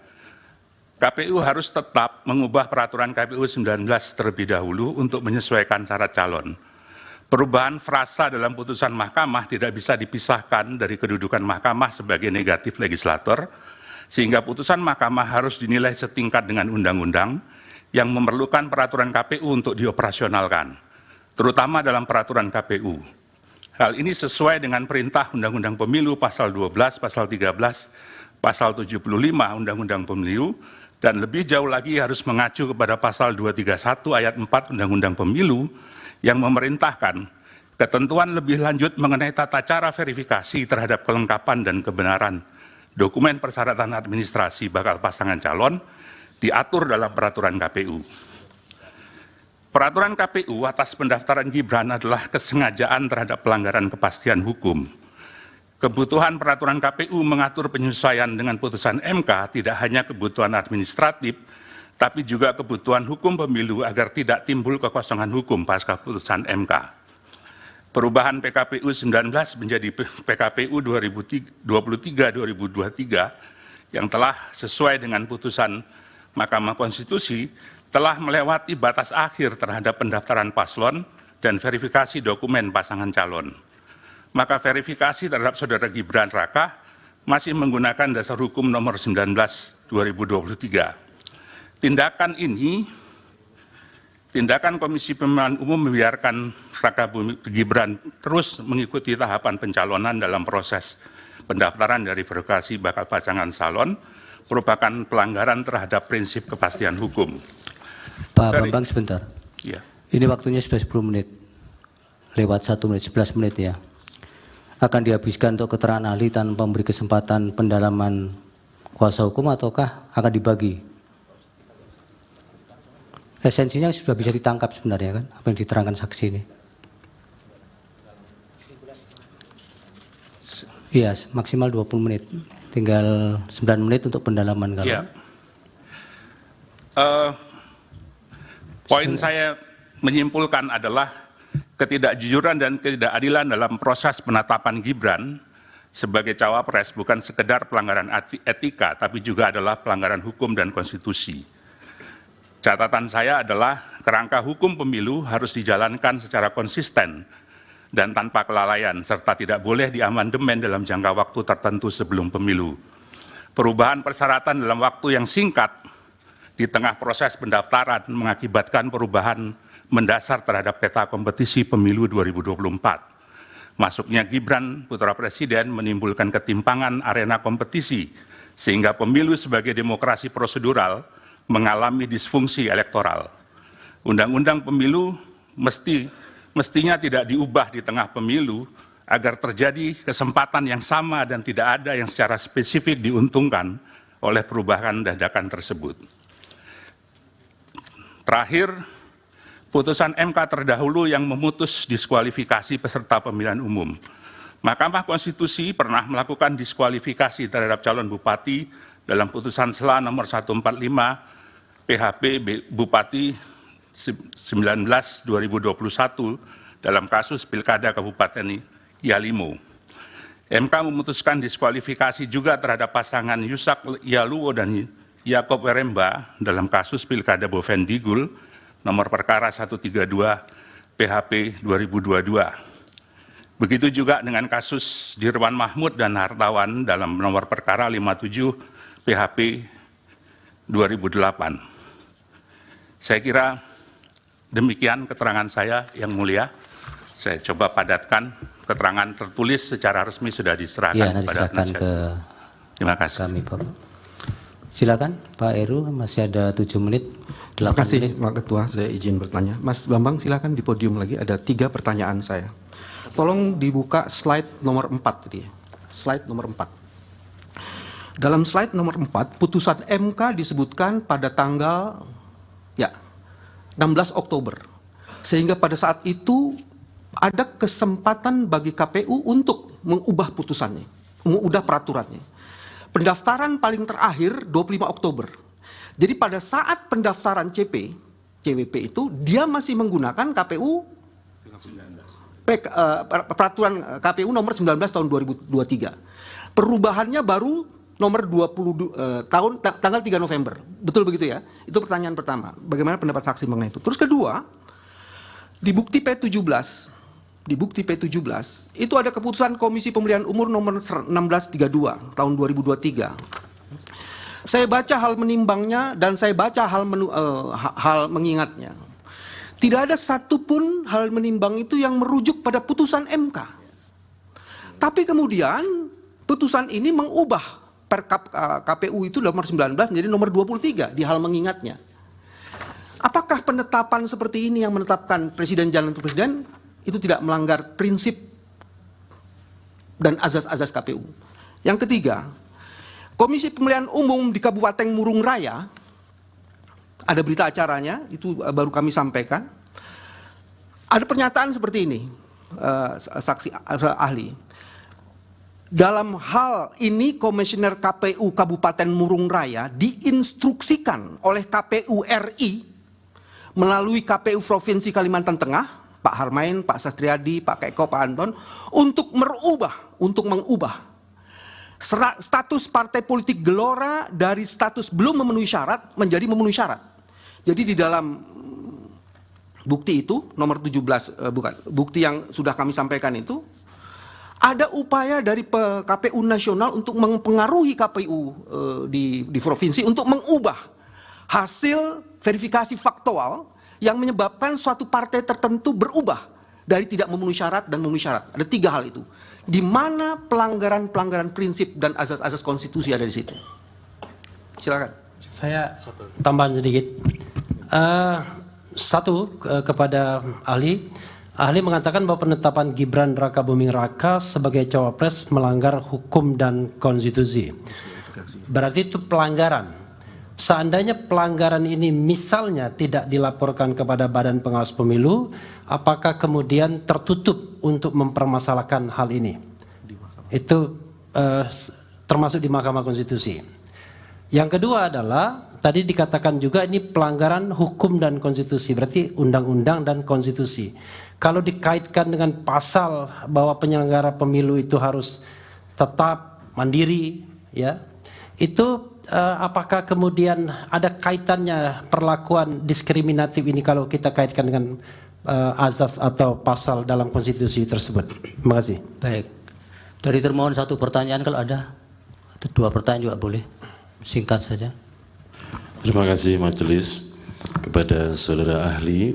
KPU harus tetap mengubah peraturan KPU 19 terlebih dahulu untuk menyesuaikan syarat calon. Perubahan frasa dalam putusan mahkamah tidak bisa dipisahkan dari kedudukan mahkamah sebagai negatif legislator, sehingga putusan mahkamah harus dinilai setingkat dengan undang-undang yang memerlukan peraturan KPU untuk dioperasionalkan, terutama dalam peraturan KPU. Hal ini sesuai dengan perintah Undang-Undang Pemilu pasal 12, pasal 13, pasal 75 Undang-Undang Pemilu, dan lebih jauh lagi harus mengacu kepada pasal 231 ayat 4 Undang-Undang Pemilu yang memerintahkan ketentuan lebih lanjut mengenai tata cara verifikasi terhadap kelengkapan dan kebenaran dokumen persyaratan administrasi bakal pasangan calon diatur dalam peraturan KPU. Peraturan KPU atas pendaftaran Gibran adalah kesengajaan terhadap pelanggaran kepastian hukum. Kebutuhan peraturan KPU mengatur penyesuaian dengan putusan MK tidak hanya kebutuhan administratif, tapi juga kebutuhan hukum pemilu agar tidak timbul kekosongan hukum pasca putusan MK. Perubahan PKPU 19 menjadi PKPU 2023-2023 yang telah sesuai dengan putusan Mahkamah Konstitusi telah melewati batas akhir terhadap pendaftaran paslon dan verifikasi dokumen pasangan calon. Maka verifikasi terhadap saudara Gibran Raka masih menggunakan dasar hukum nomor 19/2023. Tindakan Komisi Pemilihan Umum membiarkan Raka Gibran terus mengikuti tahapan pencalonan dalam proses pendaftaran dari verifikasi bakal pasangan calon merupakan pelanggaran terhadap prinsip kepastian hukum. Pak Bambang sebentar. Ya. Ini waktunya sudah 10 menit. Lewat 1 menit, 11 menit ya. Akan dihabiskan untuk keterangan ahli tanpa memberi kesempatan pendalaman kuasa hukum ataukah akan dibagi? Esensinya sudah bisa ditangkap sebenarnya kan, apa yang diterangkan saksi ini. Iya, maksimal 20 menit. Tinggal 9 menit untuk pendalaman kalau. Ya. Poin saya menyimpulkan adalah ketidakjujuran dan ketidakadilan dalam proses penetapan Gibran sebagai cawapres bukan sekedar pelanggaran etika, tapi juga adalah pelanggaran hukum dan konstitusi. Catatan saya adalah kerangka hukum pemilu harus dijalankan secara konsisten dan tanpa kelalaian, serta tidak boleh diamandemen dalam jangka waktu tertentu sebelum pemilu. Perubahan persyaratan dalam waktu yang singkat di tengah proses pendaftaran mengakibatkan perubahan mendasar terhadap peta kompetisi pemilu 2024. Masuknya Gibran putra presiden menimbulkan ketimpangan arena kompetisi, sehingga pemilu sebagai demokrasi prosedural mengalami disfungsi elektoral. Undang-undang pemilu mestinya tidak diubah di tengah pemilu agar terjadi kesempatan yang sama dan tidak ada yang secara spesifik diuntungkan oleh perubahan dadakan tersebut. Terakhir, putusan MK terdahulu yang memutus diskualifikasi peserta pemilihan umum. Mahkamah Konstitusi pernah melakukan diskualifikasi terhadap calon bupati dalam putusan SELA nomor 145 PHP Bupati 19/2021 dalam kasus Pilkada Kabupaten Yalimo. MK memutuskan diskualifikasi juga terhadap pasangan Yusak Yaluo dan Yakob Weremba dalam kasus Pilkada Bovendigul nomor perkara 132 PHP 2022. Begitu juga dengan kasus Dirwan Mahmud dan hartawan dalam nomor perkara 57 PHP 2008. Saya kira demikian keterangan saya, Yang Mulia. Saya coba padatkan, keterangan tertulis secara resmi sudah diserahkan kepada penasihat. Terima kasih. Kami, Bapak. Silakan Pak Heru, masih ada 7 menit. Terima kasih Pak Ketua, saya izin bertanya. Mas Bambang silakan di podium lagi, ada 3 pertanyaan saya. Tolong dibuka slide nomor 4 tadi. Slide nomor 4. Dalam slide nomor 4, putusan MK disebutkan pada tanggal 16 Oktober. Sehingga pada saat itu ada kesempatan bagi KPU untuk mengubah putusannya, mengubah peraturannya. Pendaftaran paling terakhir 25 Oktober. Jadi pada saat pendaftaran CWP itu dia masih menggunakan peraturan KPU nomor 19 tahun 2023. Perubahannya baru nomor 20 tanggal 3 November. Betul begitu ya? Itu pertanyaan pertama. Bagaimana pendapat saksi mengenai itu? Terus kedua, di bukti P17 itu ada keputusan Komisi Pemilihan Umum nomor 1632 tahun 2023. Saya baca hal menimbangnya dan saya baca hal mengingatnya. Tidak ada satupun hal menimbang itu yang merujuk pada putusan MK. Tapi kemudian putusan ini mengubah KPU itu nomor 19 menjadi nomor 23 di hal mengingatnya. Apakah penetapan seperti ini yang menetapkan presiden jalan untuk presiden itu tidak melanggar prinsip dan azas-azas KPU? Yang ketiga, Komisi Pemilihan Umum di Kabupaten Murung Raya, ada berita acaranya, itu baru kami sampaikan. Ada pernyataan seperti ini, saksi ahli. Dalam hal ini, Komisioner KPU Kabupaten Murung Raya diinstruksikan oleh KPU RI melalui KPU Provinsi Kalimantan Tengah, Pak Harmain, Pak Sastriadi, Pak Keko, Pak Anton, untuk mengubah status partai politik Gelora dari status belum memenuhi syarat menjadi memenuhi syarat. Jadi di dalam bukti itu nomor 17 bukti yang sudah kami sampaikan itu ada upaya dari KPU nasional untuk mempengaruhi KPU di provinsi untuk mengubah hasil verifikasi faktual yang menyebabkan suatu partai tertentu berubah dari tidak memenuhi syarat dan memenuhi syarat. Ada 3 hal itu. Di mana pelanggaran prinsip dan azas-azas konstitusi ada di situ. Silakan. Saya tambahan sedikit. Kepada ahli. Ahli mengatakan bahwa penetapan Gibran Raka Buming Raka sebagai cawapres melanggar hukum dan konstitusi. Berarti itu pelanggaran. Seandainya pelanggaran ini misalnya tidak dilaporkan kepada Badan Pengawas Pemilu, apakah kemudian tertutup untuk mempermasalahkan hal ini? Itu termasuk di Mahkamah Konstitusi. Yang kedua adalah, tadi dikatakan juga ini pelanggaran hukum dan konstitusi, berarti undang-undang dan konstitusi. Kalau dikaitkan dengan pasal bahwa penyelenggara pemilu itu harus tetap mandiri, ya, itu apakah kemudian ada kaitannya perlakuan diskriminatif ini kalau kita kaitkan dengan azas atau pasal dalam konstitusi tersebut? Terima kasih. Baik. Dari termohon 1 pertanyaan, kalau ada 2 pertanyaan juga boleh. Singkat saja. Terima kasih majelis. Kepada saudara ahli,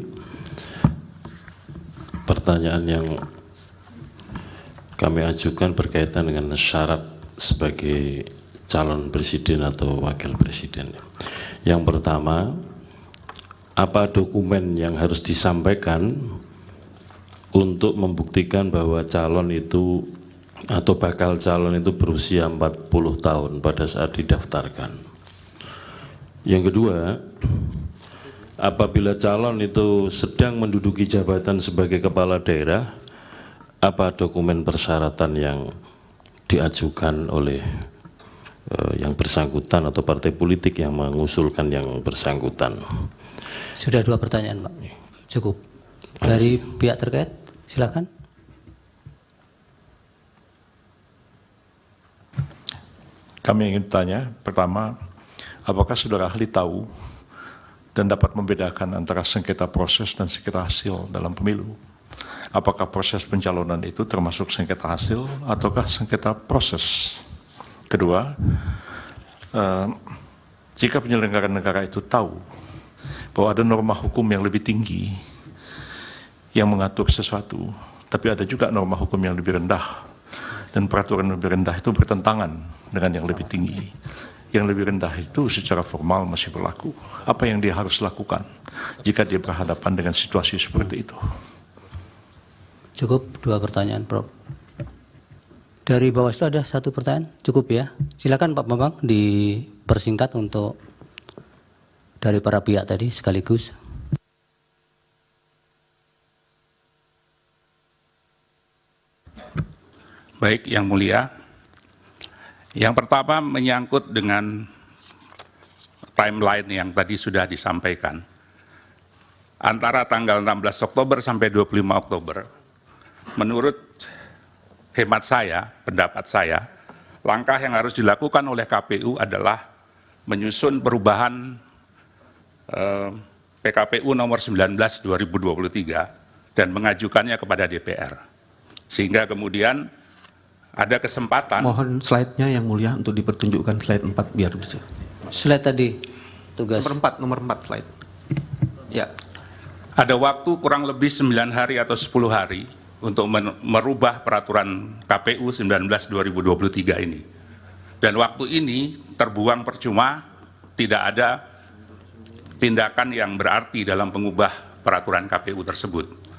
pertanyaan yang kami ajukan berkaitan dengan syarat sebagai calon presiden atau wakil presiden. Yang pertama, apa dokumen yang harus disampaikan untuk membuktikan bahwa calon itu atau bakal calon itu berusia 40 tahun pada saat didaftarkan. Yang kedua, apabila calon itu sedang menduduki jabatan sebagai kepala daerah, apa dokumen persyaratan yang diajukan oleh yang bersangkutan atau partai politik yang mengusulkan yang bersangkutan? Sudah 2 pertanyaan, Pak. Cukup. Dari pihak terkait, silakan. Kami ingin tanya, pertama, apakah saudara ahli tahu dan dapat membedakan antara sengketa proses dan sengketa hasil dalam pemilu? apakah proses pencalonan itu termasuk sengketa hasil ataukah sengketa proses. Kedua, jika penyelenggara negara itu tahu bahwa ada norma hukum yang lebih tinggi yang mengatur sesuatu, tapi ada juga norma hukum yang lebih rendah, dan peraturan lebih rendah itu bertentangan dengan yang lebih tinggi. Yang lebih rendah itu secara formal masih berlaku. Apa yang dia harus lakukan jika dia berhadapan dengan situasi seperti itu? Cukup 2 pertanyaan, Prof. Dari Bawaslu ada 1 pertanyaan, cukup ya. Silakan Pak Bambang dipersingkat untuk dari para pihak tadi sekaligus. Baik, Yang Mulia. Yang pertama menyangkut dengan timeline yang tadi sudah disampaikan. Antara tanggal 16 Oktober sampai 25 Oktober, menurut hemat saya, pendapat saya, langkah yang harus dilakukan oleh KPU adalah menyusun perubahan PKPU nomor 19 2023 dan mengajukannya kepada DPR. Sehingga kemudian ada kesempatan. Mohon slide-nya Yang Mulia untuk dipertunjukkan slide 4 biar bisa. Slide tadi, tugas. Nomor 4 slide. Ya. Ada waktu kurang lebih 9 hari atau 10 hari untuk merubah peraturan KPU 19 2023 ini. Dan waktu ini terbuang percuma, tidak ada tindakan yang berarti dalam mengubah peraturan KPU tersebut.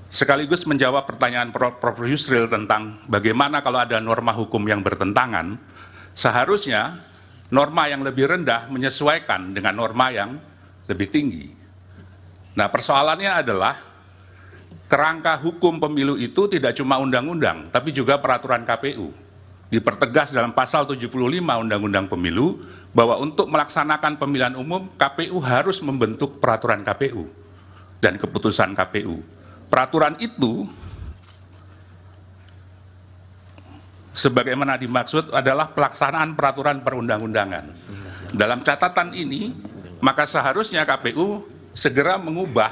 Sekaligus menjawab pertanyaan Prof. Yusril tentang bagaimana kalau ada norma hukum yang bertentangan, seharusnya norma yang lebih rendah menyesuaikan dengan norma yang lebih tinggi. Nah, persoalannya adalah kerangka hukum pemilu itu tidak cuma undang-undang, tapi juga peraturan KPU. Dipertegas dalam pasal 75 Undang-Undang Pemilu bahwa untuk melaksanakan pemilihan umum, KPU harus membentuk peraturan KPU dan keputusan KPU. Peraturan itu sebagaimana dimaksud adalah pelaksanaan peraturan perundang-undangan. Dalam catatan ini, maka seharusnya KPU segera mengubah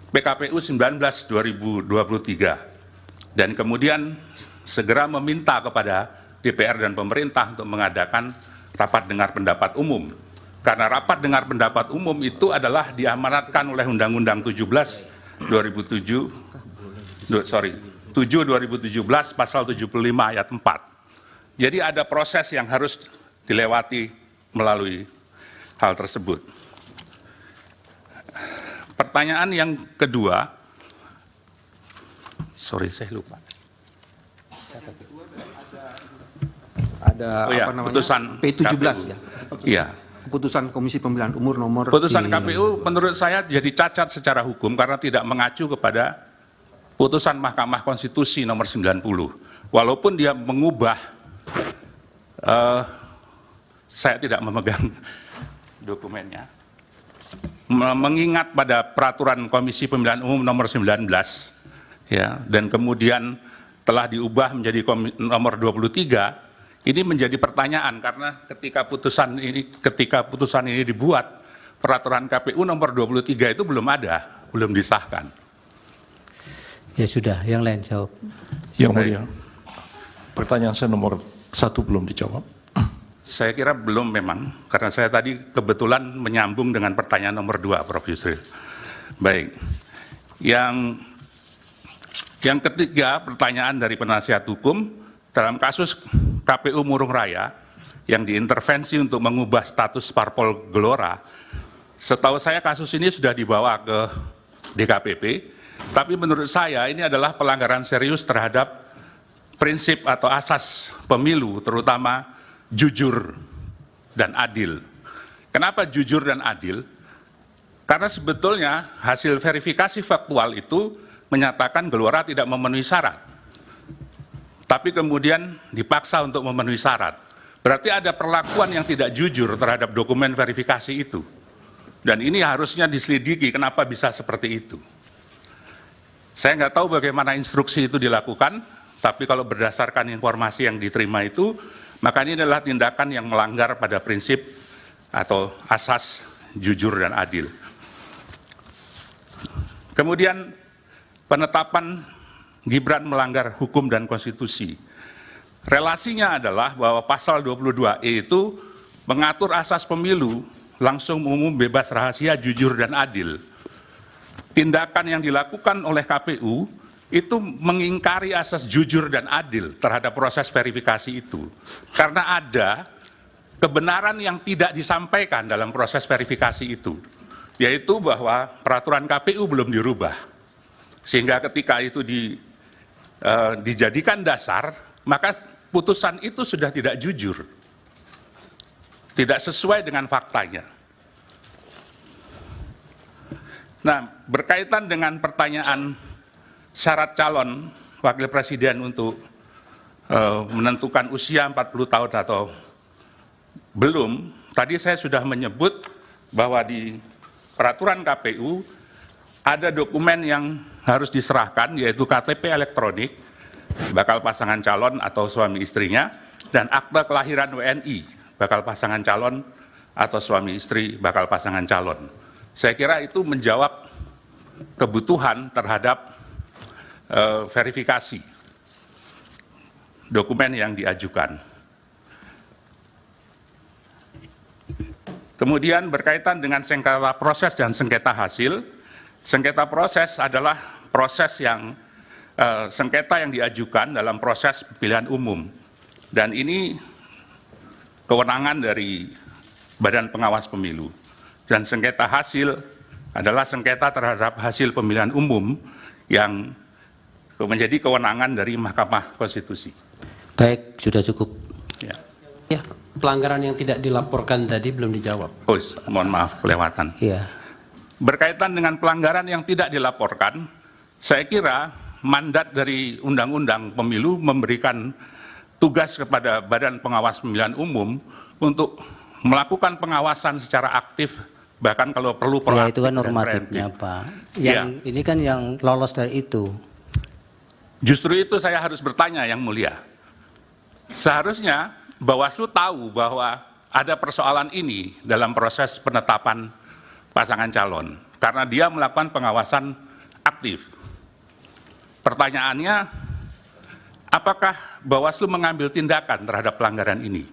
PKPU 19 2023 dan kemudian segera meminta kepada DPR dan pemerintah untuk mengadakan rapat dengar pendapat umum. Karena rapat dengar pendapat umum itu adalah diamanatkan oleh Undang-Undang 7 2017 pasal 75 ayat 4. Jadi ada proses yang harus dilewati melalui hal tersebut. Pertanyaan yang kedua, saya lupa. Ada putusan P17 KPU. ya. Iya. Keputusan Komisi Pemilihan Umum nomor. Putusan KPU menurut saya jadi cacat secara hukum karena tidak mengacu kepada putusan Mahkamah Konstitusi nomor 90. Walaupun dia mengubah, saya tidak memegang dokumennya, mengingat pada peraturan Komisi Pemilihan Umum nomor 19, ya, dan kemudian telah diubah menjadi nomor 23. Ini menjadi pertanyaan karena ketika putusan ini dibuat, peraturan KPU nomor 23 itu belum ada, belum disahkan. Ya sudah, yang lain jawab. Yang Mulia, pertanyaan saya nomor 1 belum dijawab. Saya kira belum memang, karena saya tadi kebetulan menyambung dengan pertanyaan nomor 2, Prof. Yusril. Baik, yang ketiga pertanyaan dari penasihat hukum, dalam kasus KPU Murung Raya yang diintervensi untuk mengubah status parpol Gelora, setahu saya kasus ini sudah dibawa ke DKPP, tapi menurut saya ini adalah pelanggaran serius terhadap prinsip atau asas pemilu, terutama jujur dan adil. Kenapa jujur dan adil? Karena sebetulnya hasil verifikasi faktual itu menyatakan Gelora tidak memenuhi syarat. Tapi kemudian dipaksa untuk memenuhi syarat. Berarti ada perlakuan yang tidak jujur terhadap dokumen verifikasi itu. Dan ini harusnya diselidiki kenapa bisa seperti itu. Saya nggak tahu bagaimana instruksi itu dilakukan, tapi kalau berdasarkan informasi yang diterima itu, maka ini adalah tindakan yang melanggar pada prinsip atau asas jujur dan adil. Kemudian penetapan Gibran melanggar hukum dan konstitusi. Relasinya adalah bahwa pasal 22E itu mengatur asas pemilu langsung, umum, bebas, rahasia, jujur, dan adil. Tindakan yang dilakukan oleh KPU itu mengingkari asas jujur dan adil terhadap proses verifikasi itu. Karena ada kebenaran yang tidak disampaikan dalam proses verifikasi itu, yaitu bahwa peraturan KPU belum dirubah. Sehingga ketika itu dijadikan dasar, maka putusan itu sudah tidak jujur, tidak sesuai dengan faktanya. Nah, berkaitan dengan pertanyaan syarat calon wakil presiden untuk menentukan usia 40 tahun atau belum, tadi saya sudah menyebut bahwa di peraturan KPU ada dokumen yang harus diserahkan, yaitu KTP elektronik bakal pasangan calon atau suami istrinya, dan akta kelahiran WNI bakal pasangan calon atau suami istri bakal pasangan calon. Saya kira itu menjawab kebutuhan terhadap verifikasi dokumen yang diajukan. Kemudian berkaitan dengan sengketa proses dan sengketa hasil, sengketa proses adalah proses yang sengketa yang diajukan dalam proses pemilihan umum, dan ini kewenangan dari Badan Pengawas Pemilu. Dan sengketa hasil adalah sengketa terhadap hasil pemilihan umum yang menjadi kewenangan dari Mahkamah Konstitusi. Baik, sudah cukup. Ya. Ya, pelanggaran yang tidak dilaporkan tadi belum dijawab. Oh, mohon maaf, kelewatan. Iya. Berkaitan dengan pelanggaran yang tidak dilaporkan, saya kira mandat dari Undang-Undang Pemilu memberikan tugas kepada Badan Pengawas Pemilihan Umum untuk melakukan pengawasan secara aktif, bahkan kalau perlu proaktif. Ya, itu kan normatifnya, Pak. Yang ini kan yang lolos dari itu. Justru itu saya harus bertanya, Yang Mulia. Seharusnya Bawaslu tahu bahwa ada persoalan ini dalam proses penetapan pasangan calon, karena dia melakukan pengawasan aktif. Pertanyaannya, apakah Bawaslu mengambil tindakan terhadap pelanggaran ini?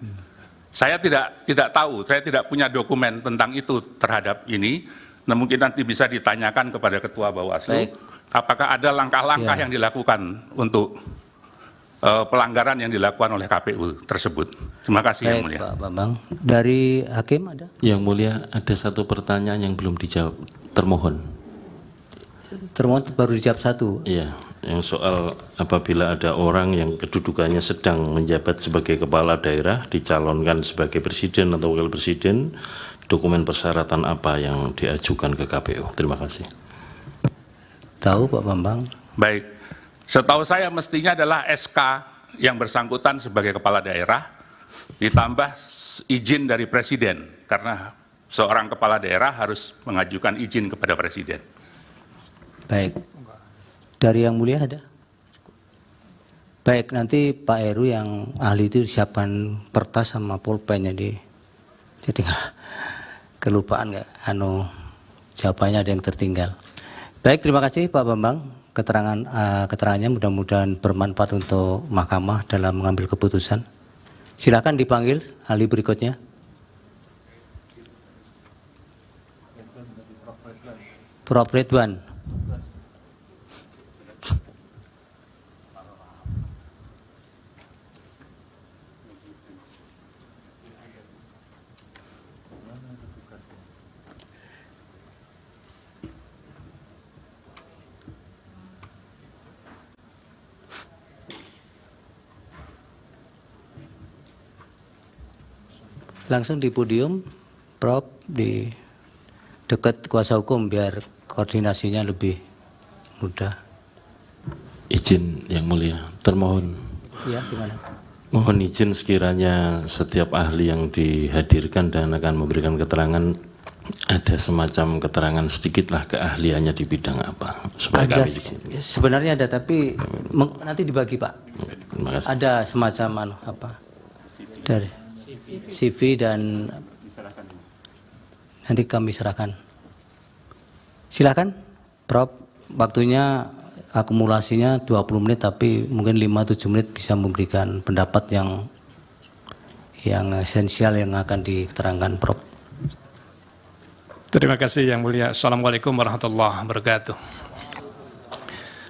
Saya tidak tahu, saya tidak punya dokumen tentang itu terhadap ini. Nah, mungkin nanti bisa ditanyakan kepada Ketua Bawaslu. Baik. Apakah ada langkah-langkah yang dilakukan untuk pelanggaran yang dilakukan oleh KPU tersebut. Terima kasih. Baik, Yang Mulia. Pak Bambang. Dari Hakim ada? Yang Mulia, ada satu pertanyaan yang belum dijawab. Termohon. Termohon baru dijawab satu. Iya. Yang soal apabila ada orang yang kedudukannya sedang menjabat sebagai kepala daerah, dicalonkan sebagai presiden atau wakil presiden, dokumen persyaratan apa yang diajukan ke KPU? Terima kasih. Tahu Pak Bambang? Baik, setahu saya mestinya adalah SK yang bersangkutan sebagai kepala daerah, ditambah izin dari presiden, karena seorang kepala daerah harus mengajukan izin kepada presiden. Baik. Dari Yang Mulia ada? Baik, nanti Pak Heru yang ahli itu siapkan kertas sama pulpen jadi kelupaan nggak? Jawabannya ada yang tertinggal. Baik, terima kasih Pak Bambang. Keterangannya mudah-mudahan bermanfaat untuk Mahkamah dalam mengambil keputusan. Silakan dipanggil ahli berikutnya. Prof. Ridwan. Langsung di podium, Prof, di dekat kuasa hukum biar koordinasinya lebih mudah. Izin Yang Mulia, termohon. Ya, gimana? Mohon izin sekiranya setiap ahli yang dihadirkan dan akan memberikan keterangan ada semacam keterangan sedikitlah keahliannya di bidang apa. Ada, sebenarnya ada, tapi nanti dibagi Pak. Terima kasih. Ada semacam dari CV dan nanti kami serahkan. Silakan, Prof. Waktunya akumulasinya 20 menit, tapi mungkin 5-7 menit bisa memberikan pendapat yang esensial yang akan diterangkan, Prof. Terima kasih Yang Mulia. Assalamualaikum warahmatullahi wabarakatuh.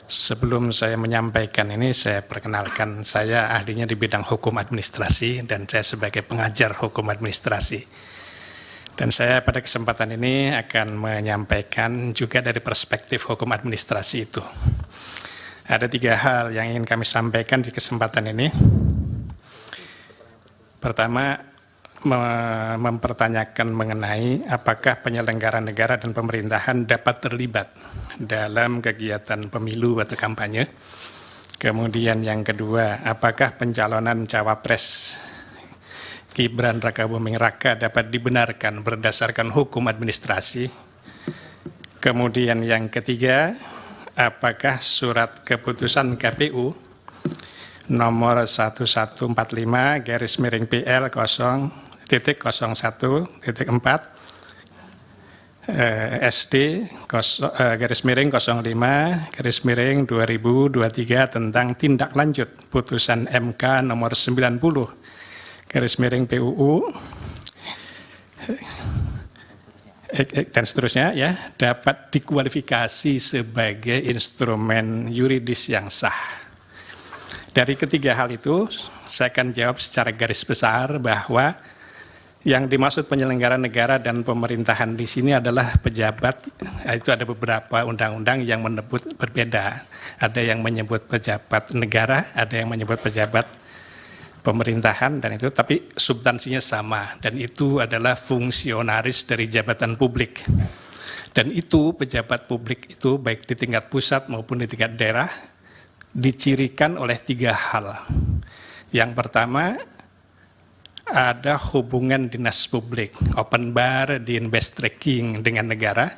Sebelum saya menyampaikan ini, saya perkenalkan, saya ahlinya di bidang hukum administrasi dan saya sebagai pengajar hukum administrasi. Dan saya pada kesempatan ini akan menyampaikan juga dari perspektif hukum administrasi itu. Ada 3 hal yang ingin kami sampaikan di kesempatan ini. Pertama, mempertanyakan mengenai apakah penyelenggara negara dan pemerintahan dapat terlibat dalam kegiatan pemilu atau kampanye. Kemudian yang kedua, apakah pencalonan cawapres Gibran Rakabuming Raka dapat dibenarkan berdasarkan hukum administrasi. Kemudian yang ketiga, apakah surat keputusan KPU nomor 1145/PL 0.01.4 SD /05/2023 tentang tindak lanjut putusan MK nomor 90/PUU dan seterusnya ya, dapat dikualifikasi sebagai instrumen yuridis yang sah. Dari ketiga hal itu, saya akan jawab secara garis besar bahwa yang dimaksud penyelenggara negara dan pemerintahan di sini adalah pejabat. Itu ada beberapa undang-undang yang menyebut berbeda. Ada yang menyebut pejabat negara, ada yang menyebut pejabat pemerintahan, dan itu tapi substansinya sama, dan itu adalah fungsionaris dari jabatan publik. Dan itu pejabat publik itu baik di tingkat pusat maupun di tingkat daerah dicirikan oleh 3 hal. Yang pertama, ada hubungan dinas publik, open bar di invest tracking dengan negara.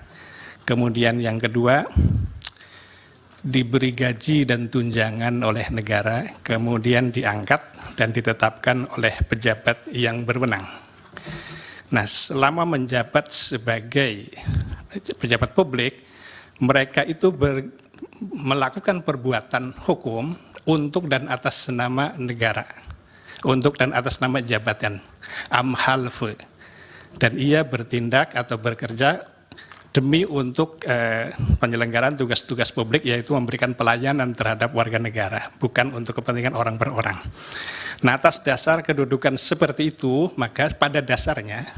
Kemudian yang kedua, diberi gaji dan tunjangan oleh negara, kemudian diangkat dan ditetapkan oleh pejabat yang berwenang. Nah, selama menjabat sebagai pejabat publik, mereka itu melakukan perbuatan hukum untuk dan atas nama negara, untuk dan atas nama jabatan, amhalf, dan ia bertindak atau bekerja demi untuk penyelenggaraan tugas-tugas publik, yaitu memberikan pelayanan terhadap warga negara, bukan untuk kepentingan orang per orang. Nah, atas dasar kedudukan seperti itu, maka pada dasarnya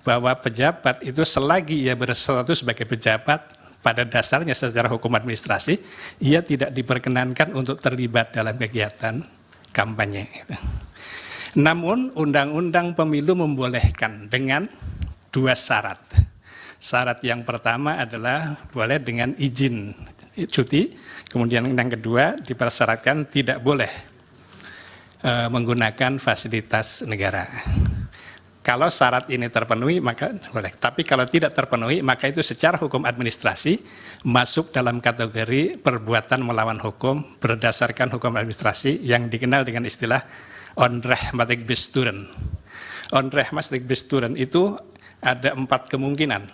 bahwa pejabat itu selagi ia berstatus sebagai pejabat, pada dasarnya secara hukum administrasi, ia tidak diperkenankan untuk terlibat dalam kegiatan kampanye. Namun, Undang-Undang Pemilu membolehkan dengan 2 syarat. Syarat yang pertama adalah boleh dengan izin cuti, kemudian yang kedua dipersyaratkan tidak boleh menggunakan fasilitas negara. Kalau syarat ini terpenuhi maka boleh, tapi kalau tidak terpenuhi maka itu secara hukum administrasi masuk dalam kategori perbuatan melawan hukum berdasarkan hukum administrasi yang dikenal dengan istilah onrechtmatig besturen. Onrechtmatig besturen itu ada 4 kemungkinan.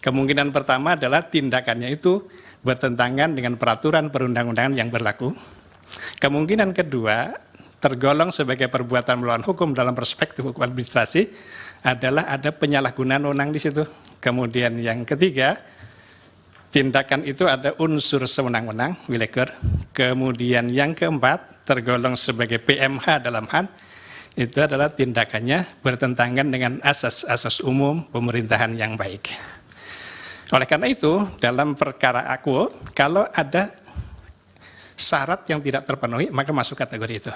Kemungkinan pertama adalah tindakannya itu bertentangan dengan peraturan perundang-undangan yang berlaku. Kemungkinan kedua, tergolong sebagai perbuatan melawan hukum dalam perspektif hukum administrasi adalah ada penyalahgunaan wewenang di situ. Kemudian yang ketiga, tindakan itu ada unsur sewenang-wenang, willekeur. Kemudian yang keempat, tergolong sebagai PMH dalam HAN, itu adalah tindakannya bertentangan dengan asas-asas umum pemerintahan yang baik. Oleh karena itu, dalam perkara aku, kalau ada syarat yang tidak terpenuhi, maka masuk kategori itu.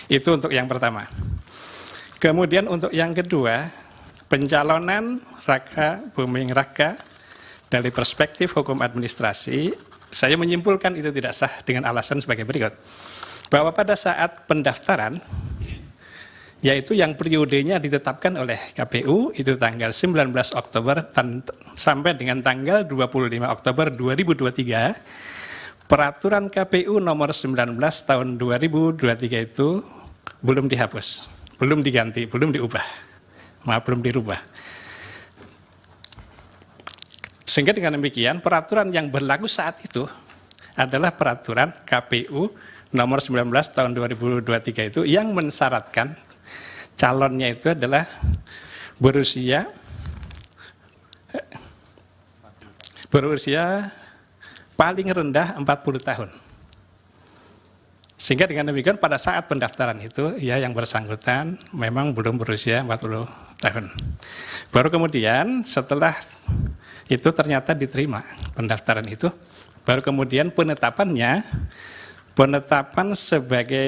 Itu untuk yang pertama. Kemudian untuk yang kedua, pencalonan Rakabuming Raka dari perspektif hukum administrasi, saya menyimpulkan itu tidak sah dengan alasan sebagai berikut. Bahwa pada saat pendaftaran, yaitu yang periodenya ditetapkan oleh KPU itu tanggal 19 Oktober sampai dengan tanggal 25 Oktober 2023, peraturan KPU nomor 19 tahun 2023 itu belum dihapus, belum diganti, belum diubah, belum dirubah. Sehingga dengan demikian peraturan yang berlaku saat itu adalah peraturan KPU nomor 19 tahun 2023 itu yang mensyaratkan calonnya itu adalah berusia paling rendah 40 tahun. Sehingga dengan demikian pada saat pendaftaran itu ya yang bersangkutan memang belum berusia 40 tahun. Baru kemudian setelah itu ternyata diterima pendaftaran itu, baru kemudian penetapan sebagai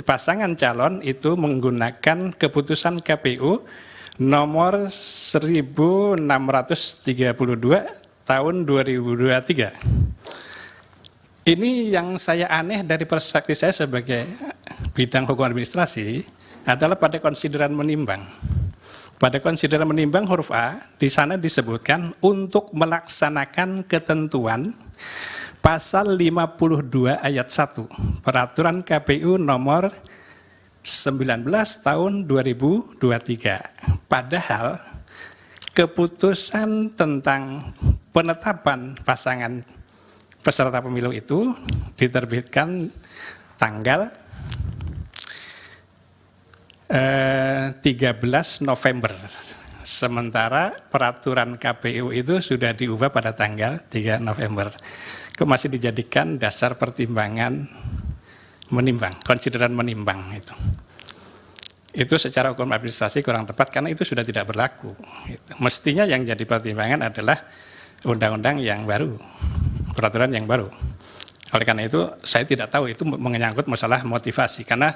pasangan calon itu menggunakan keputusan KPU nomor 1632 tahun 2023. Ini yang saya aneh dari perspektif saya sebagai bidang hukum administrasi adalah pada konsideran menimbang. Pada konsideran menimbang huruf A, di sana disebutkan untuk melaksanakan ketentuan pasal 52 ayat 1 peraturan KPU nomor 19 tahun 2023. Padahal keputusan tentang penetapan pasangan peserta pemilu itu diterbitkan tanggal 13 November. Sementara peraturan KPU itu sudah diubah pada tanggal 3 November. Masih dijadikan dasar pertimbangan menimbang, konsideran menimbang itu. Itu secara hukum administrasi kurang tepat karena itu sudah tidak berlaku. Mestinya yang jadi pertimbangan adalah undang-undang yang baru, peraturan yang baru. Oleh karena itu saya tidak tahu itu menyangkut masalah motivasi karena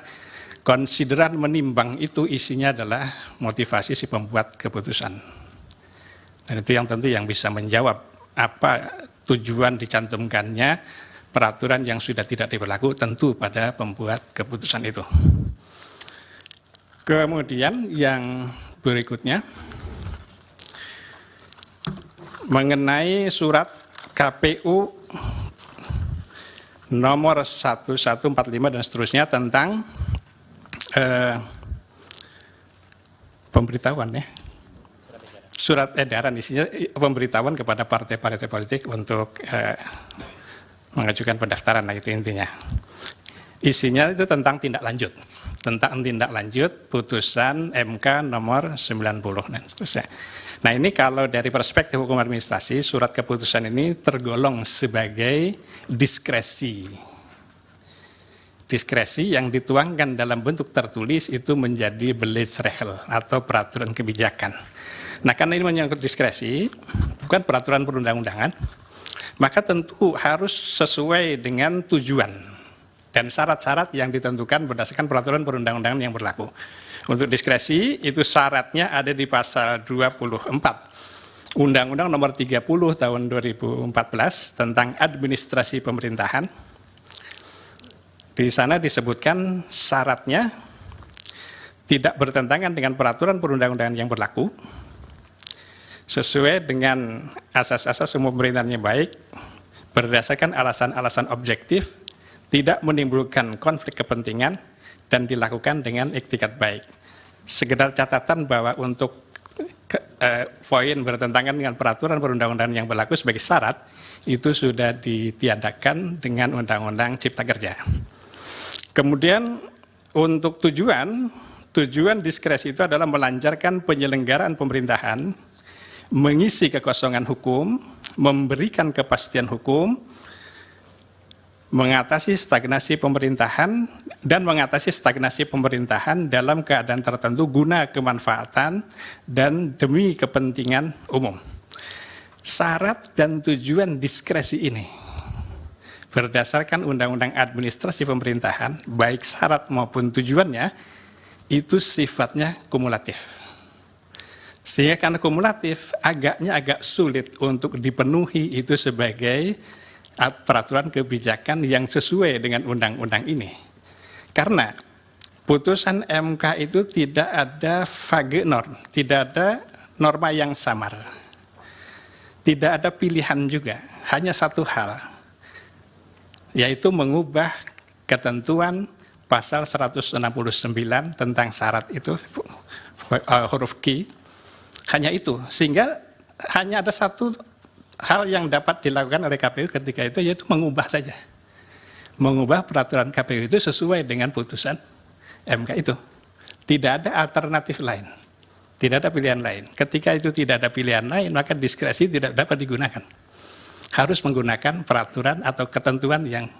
konsideran menimbang itu isinya adalah motivasi si pembuat keputusan. Dan itu yang tentu yang bisa menjawab apa tujuan dicantumkannya peraturan yang sudah tidak diberlaku tentu pada pembuat keputusan itu. Kemudian yang berikutnya mengenai surat KPU nomor 1145 dan seterusnya tentang pemberitahuan ya, surat edaran isinya pemberitahuan kepada partai-partai politik untuk mengajukan pendaftaran, nah itu intinya. Isinya itu tentang tindak lanjut putusan MK nomor 90 dan seterusnya. Nah ini kalau dari perspektif hukum administrasi surat keputusan ini tergolong sebagai diskresi yang dituangkan dalam bentuk tertulis itu menjadi Beleitsregel atau peraturan kebijakan. Nah karena ini menyangkut diskresi, bukan peraturan perundang-undangan, maka tentu harus sesuai dengan tujuan dan syarat-syarat yang ditentukan berdasarkan peraturan perundang-undangan yang berlaku. Untuk diskresi itu syaratnya ada di pasal 24 Undang-Undang nomor 30 tahun 2014 tentang administrasi pemerintahan. Di sana disebutkan syaratnya tidak bertentangan dengan peraturan perundang-undangan yang berlaku, sesuai dengan asas-asas umum pemerintahan yang baik, berdasarkan alasan-alasan objektif, tidak menimbulkan konflik kepentingan, dan dilakukan dengan iktikat baik. Sekedar catatan bahwa untuk poin bertentangan dengan peraturan perundang-undangan yang berlaku sebagai syarat, itu sudah ditiadakan dengan Undang-Undang Cipta Kerja. Kemudian untuk tujuan diskresi itu adalah melancarkan penyelenggaraan pemerintahan, mengisi kekosongan hukum, memberikan kepastian hukum, mengatasi stagnasi pemerintahan, dan mengatasi stagnasi pemerintahan dalam keadaan tertentu guna kemanfaatan dan demi kepentingan umum. Syarat dan tujuan diskresi ini berdasarkan Undang-Undang Administrasi Pemerintahan, baik syarat maupun tujuannya, itu sifatnya kumulatif. Sehingga karena kumulatif, agak sulit untuk dipenuhi itu sebagai peraturan kebijakan yang sesuai dengan undang-undang ini. Karena putusan MK itu tidak ada vague norm, tidak ada norma yang samar. Tidak ada pilihan juga, hanya satu hal, yaitu mengubah ketentuan pasal 169 tentang syarat itu, huruf Q, hanya itu. Sehingga hanya ada satu hal yang dapat dilakukan oleh KPU ketika itu yaitu mengubah saja. Mengubah peraturan KPU itu sesuai dengan putusan MK itu. Tidak ada alternatif lain. Tidak ada pilihan lain. Ketika itu tidak ada pilihan lain, maka diskresi tidak dapat digunakan. Harus menggunakan peraturan atau ketentuan yang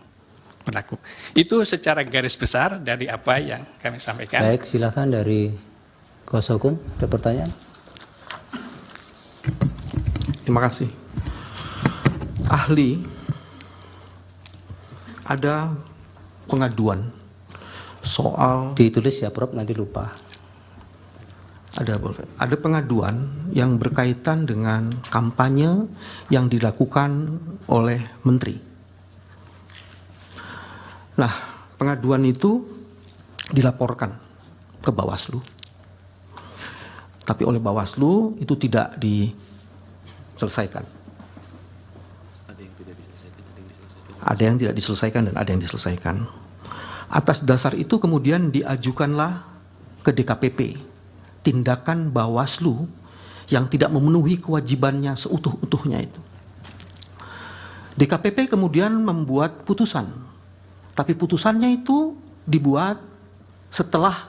berlaku. Itu secara garis besar dari apa yang kami sampaikan. Baik, silakan dari kuasa hukum, ada pertanyaan? Terima kasih. Ahli, ada pengaduan soal... Ditulis ya Prof, nanti lupa. Ada pengaduan yang berkaitan dengan kampanye yang dilakukan oleh Menteri. Nah, pengaduan itu dilaporkan ke Bawaslu. Tapi oleh Bawaslu itu tidak diselesaikan. Ada yang tidak diselesaikan dan ada yang diselesaikan. Atas dasar itu kemudian diajukanlah ke DKPP tindakan Bawaslu yang tidak memenuhi kewajibannya seutuh-utuhnya itu. DKPP kemudian membuat putusan, tapi putusannya itu dibuat setelah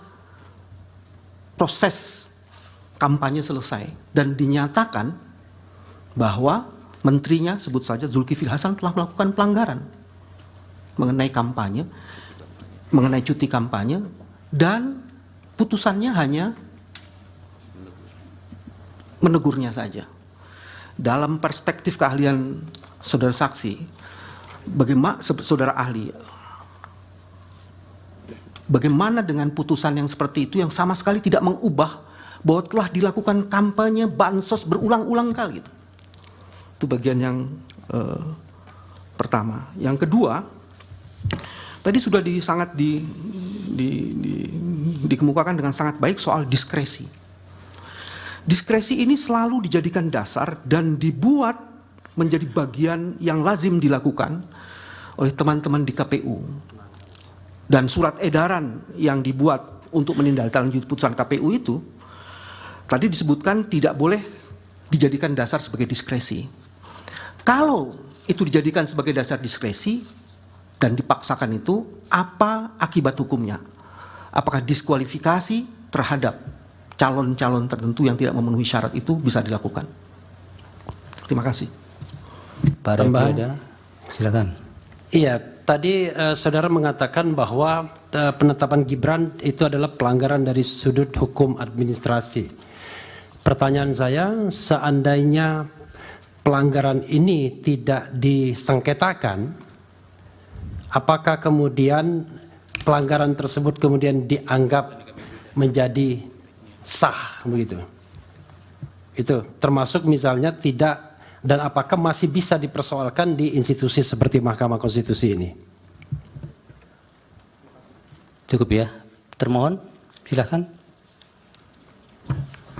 proses kampanye selesai dan dinyatakan bahwa menterinya, sebut saja Zulkifli Hasan, telah melakukan pelanggaran mengenai kampanye, mengenai cuti kampanye, dan putusannya hanya menegurnya saja. Dalam perspektif keahlian saudara saksi, bagaimana saudara ahli, bagaimana dengan putusan yang seperti itu yang sama sekali tidak mengubah bahwa telah dilakukan kampanye bansos berulang-ulang kali? Itu bagian yang pertama. Yang kedua, tadi sudah dikemukakan dengan sangat baik soal diskresi. Diskresi ini selalu dijadikan dasar dan dibuat menjadi bagian yang lazim dilakukan oleh teman-teman di KPU. Dan surat edaran yang dibuat untuk menindaklanjuti putusan KPU itu tadi disebutkan tidak boleh dijadikan dasar sebagai diskresi. Kalau itu dijadikan sebagai dasar diskresi dan dipaksakan itu, apa akibat hukumnya? Apakah diskualifikasi terhadap calon-calon tertentu yang tidak memenuhi syarat itu bisa dilakukan? Terima kasih. Pak Refli, silakan. Iya, tadi saudara mengatakan bahwa penetapan Gibran itu adalah pelanggaran dari sudut hukum administrasi. Pertanyaan saya, seandainya pelanggaran ini tidak disengketakan, apakah kemudian pelanggaran tersebut kemudian dianggap menjadi sah begitu? Itu termasuk misalnya tidak, dan apakah masih bisa dipersoalkan di institusi seperti Mahkamah Konstitusi ini? Cukup ya, termohon silakan.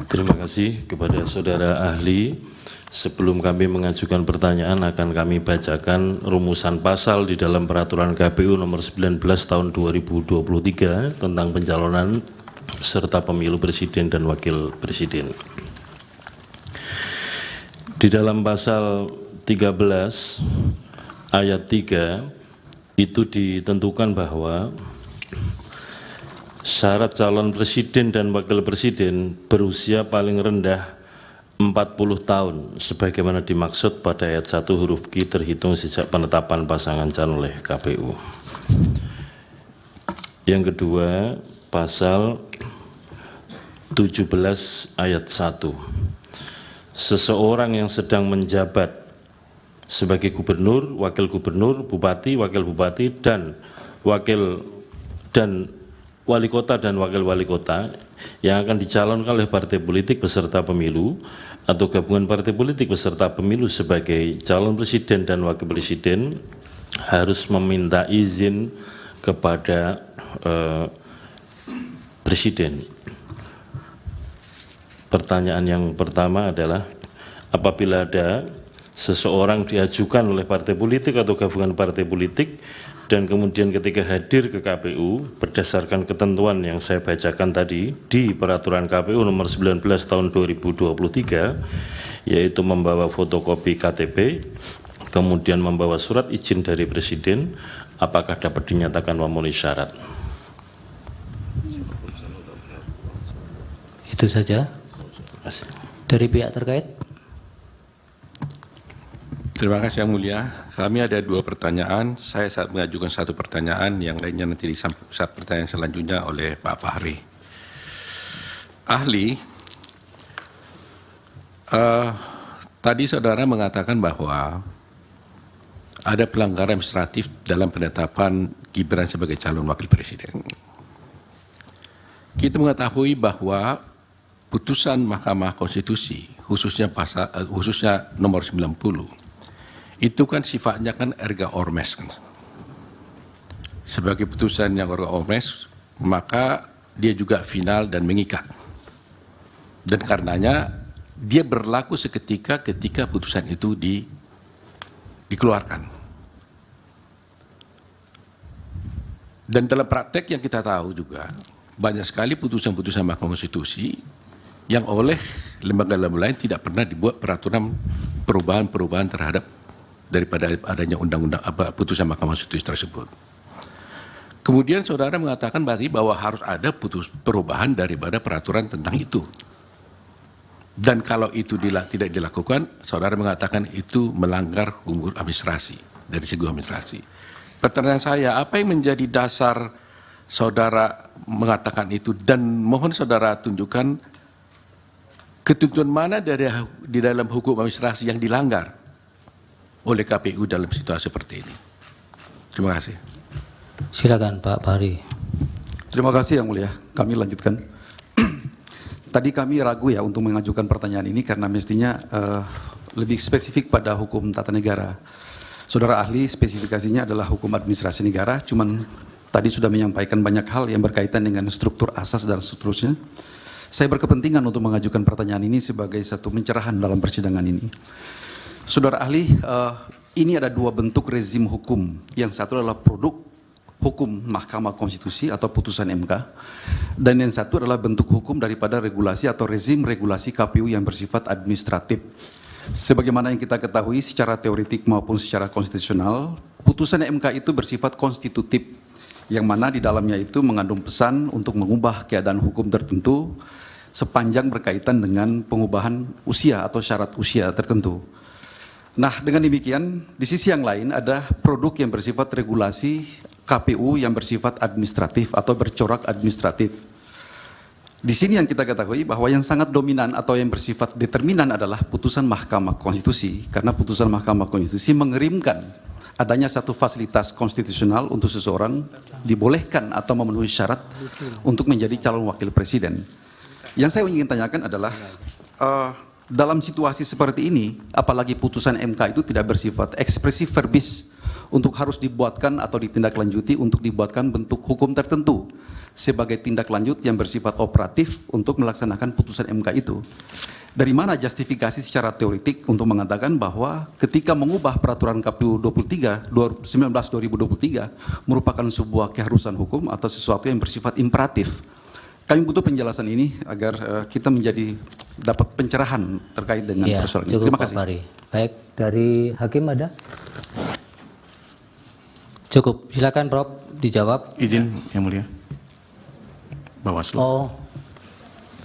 Terima kasih kepada saudara ahli. Sebelum kami mengajukan pertanyaan, akan kami bacakan rumusan pasal di dalam peraturan KPU nomor 19 tahun 2023 tentang pencalonan serta pemilu presiden dan wakil presiden. Di dalam pasal 13 ayat 3 itu ditentukan bahwa syarat calon presiden dan wakil presiden berusia paling rendah 40 tahun sebagaimana dimaksud pada ayat 1 huruf Q terhitung sejak penetapan pasangan calon oleh KPU. Yang kedua, pasal 17 ayat 1. Seseorang yang sedang menjabat sebagai gubernur, wakil gubernur, bupati, wakil bupati, dan wali kota dan wakil wali kota yang akan dicalonkan oleh partai politik peserta pemilu atau gabungan partai politik peserta pemilu sebagai calon presiden dan wakil presiden harus meminta izin kepada presiden. Pertanyaan yang pertama adalah, apabila ada seseorang diajukan oleh partai politik atau gabungan partai politik dan kemudian ketika hadir ke KPU berdasarkan ketentuan yang saya bacakan tadi di peraturan KPU nomor 19 tahun 2023, yaitu membawa fotokopi KTP, kemudian membawa surat izin dari Presiden, apakah dapat dinyatakan memenuhi syarat? Itu saja. Dari pihak terkait. Terima kasih Yang Mulia. Kami ada 2 pertanyaan. Saya saat mengajukan 1 pertanyaan, yang lainnya nanti di saat pertanyaan selanjutnya oleh Pak Fahri. Ahli, tadi saudara mengatakan bahwa ada pelanggaran administratif dalam penetapan Gibran sebagai calon wakil presiden. Kita mengetahui bahwa putusan Mahkamah Konstitusi, khususnya nomor 90, itu kan sifatnya kan erga omnes kan. Sebagai putusan yang erga omnes, maka dia juga final dan mengikat. Dan karenanya dia berlaku seketika ketika putusan itu dikeluarkan. Dan dalam praktek yang kita tahu juga, banyak sekali putusan-putusan Mahkamah Konstitusi yang oleh lembaga-lembaga lain tidak pernah dibuat peraturan perubahan-perubahan terhadap daripada adanya undang-undang putusan Mahkamah Konstitusi tersebut. Kemudian saudara mengatakan berarti bahwa harus ada perubahan daripada peraturan tentang itu. Dan kalau itu tidak dilakukan, saudara mengatakan itu melanggar hukum administrasi, dari segi administrasi. Pertanyaan saya, apa yang menjadi dasar saudara mengatakan itu, dan mohon saudara tunjukkan ketentuan mana di dalam hukum administrasi yang dilanggar oleh KPU dalam situasi seperti ini. Terima kasih. Silakan Pak Fahri. Terima kasih Yang Mulia. Kami lanjutkan. Tadi kami ragu ya untuk mengajukan pertanyaan ini karena mestinya lebih spesifik pada hukum tata negara. Saudara ahli spesifikasinya adalah hukum administrasi negara, cuman tadi sudah menyampaikan banyak hal yang berkaitan dengan struktur asas dan seterusnya. Saya berkepentingan untuk mengajukan pertanyaan ini sebagai satu pencerahan dalam persidangan ini. Saudara ahli, ini ada 2 bentuk rezim hukum. Yang satu adalah produk hukum Mahkamah Konstitusi atau putusan MK. Dan yang satu adalah bentuk hukum daripada regulasi atau rezim regulasi KPU yang bersifat administratif. Sebagaimana yang kita ketahui secara teoretik maupun secara konstitusional, putusan MK itu bersifat konstitutif, yang mana di dalamnya itu mengandung pesan untuk mengubah keadaan hukum tertentu sepanjang berkaitan dengan pengubahan usia atau syarat usia tertentu. Nah, dengan demikian, di sisi yang lain ada produk yang bersifat regulasi KPU yang bersifat administratif atau bercorak administratif. Di sini yang kita ketahui bahwa yang sangat dominan atau yang bersifat determinan adalah putusan Mahkamah Konstitusi, karena putusan Mahkamah Konstitusi mengirimkan adanya satu fasilitas konstitusional untuk seseorang dibolehkan atau memenuhi syarat untuk menjadi calon wakil presiden. Yang saya ingin tanyakan adalah, dalam situasi seperti ini, apalagi putusan MK itu tidak bersifat ekspresif verbis untuk harus dibuatkan atau ditindaklanjuti untuk dibuatkan bentuk hukum tertentu sebagai tindak lanjut yang bersifat operatif untuk melaksanakan putusan MK itu. Dari mana justifikasi secara teoretik untuk mengatakan bahwa ketika mengubah peraturan KPU 19/2023 merupakan sebuah keharusan hukum atau sesuatu yang bersifat imperatif? Kami butuh penjelasan ini agar kita dapat pencerahan terkait dengan persoalan ini. Terima kasih. Baik, dari Hakim ada? Cukup, silakan Prof dijawab. Izin Yang Mulia. Bawaslu. Oh,